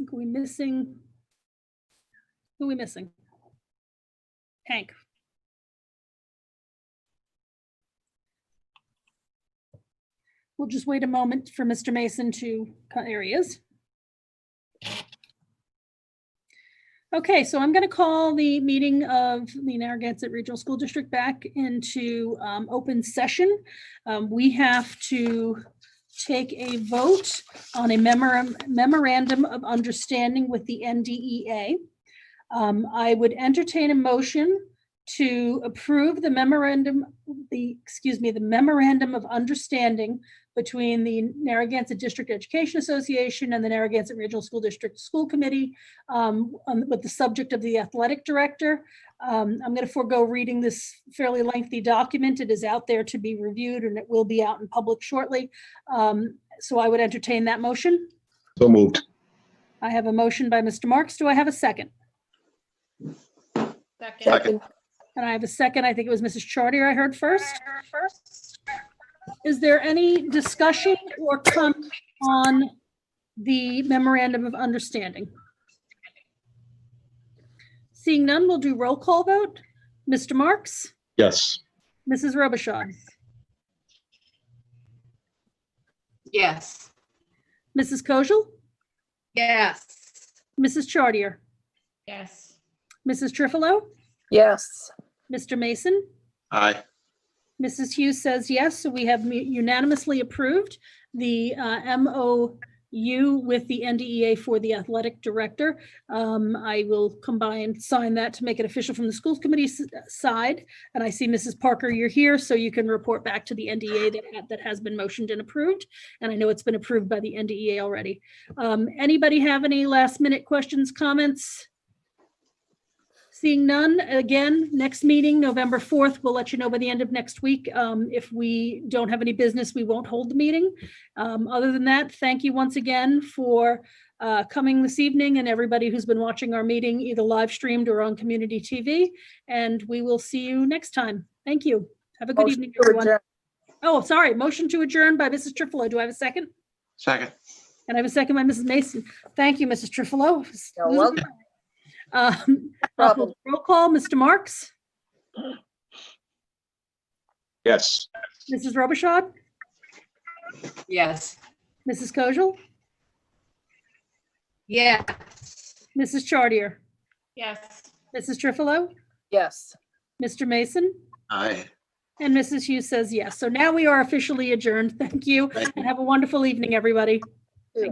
think we missing? Who are we missing? Hank. We'll just wait a moment for Mr. Mason to, there he is. Okay, so I'm going to call the meeting of the Narragansett Regional School District back into open session. We have to take a vote on a memorandum of understanding with the NDEA. I would entertain a motion to approve the memorandum of understanding between the Narragansett District Education Association and the Narragansett Regional School District School Committee with the subject of the athletic director. I'm going to forego reading this fairly lengthy document. It is out there to be reviewed and it will be out in public shortly. So I would entertain that motion. So moved. I have a motion by Mr. Marks. Do I have a second? Second. And I have a second. I think it was Mrs. Chartier I heard first. Is there any discussion or comment on the memorandum of understanding? Seeing none, we'll do roll call vote. Mr. Marks? Yes. Mrs. Robichaud? Yes. Mrs. Kojal? Yes. Mrs. Chartier? Yes. Mrs. Trifilo? Yes. Mr. Mason? Aye. Mrs. Hughes says yes, so we have unanimously approved the MOU with the NDEA for the athletic director. I will sign that to make it official from the schools committee side. And I see Mrs. Parker, you're here, so you can report back to the NDEA that has been motioned and approved. And I know it's been approved by the NDEA already. Anybody have any last minute questions, comments? Seeing none, again, next meeting, November 4th, we'll let you know by the end of next week. If we don't have any business, we won't hold the meeting. Other than that, thank you once again for coming this evening and everybody who's been watching our meeting, either live streamed or on community TV. And we will see you next time. Thank you. Have a good Motion evening, to everyone. adjourn. Oh, sorry, motion to adjourn by Mrs. Trifilo. Do I have a second? Second. And I have a second by Mrs. Mason. Thank you, Mrs. Trifilo. You're welcome. Roll call, Mr. Marks, Yes. Mrs. Robichaud, Yes. Mrs. Kojal, Yeah. Mrs. Chartier, Yes. Mrs. Trifilo, Yes. Mr. Mason, Aye. and Mrs. Hughes says yes. So now we are officially adjourned. Thank you, Thank you. and have a wonderful evening, everybody.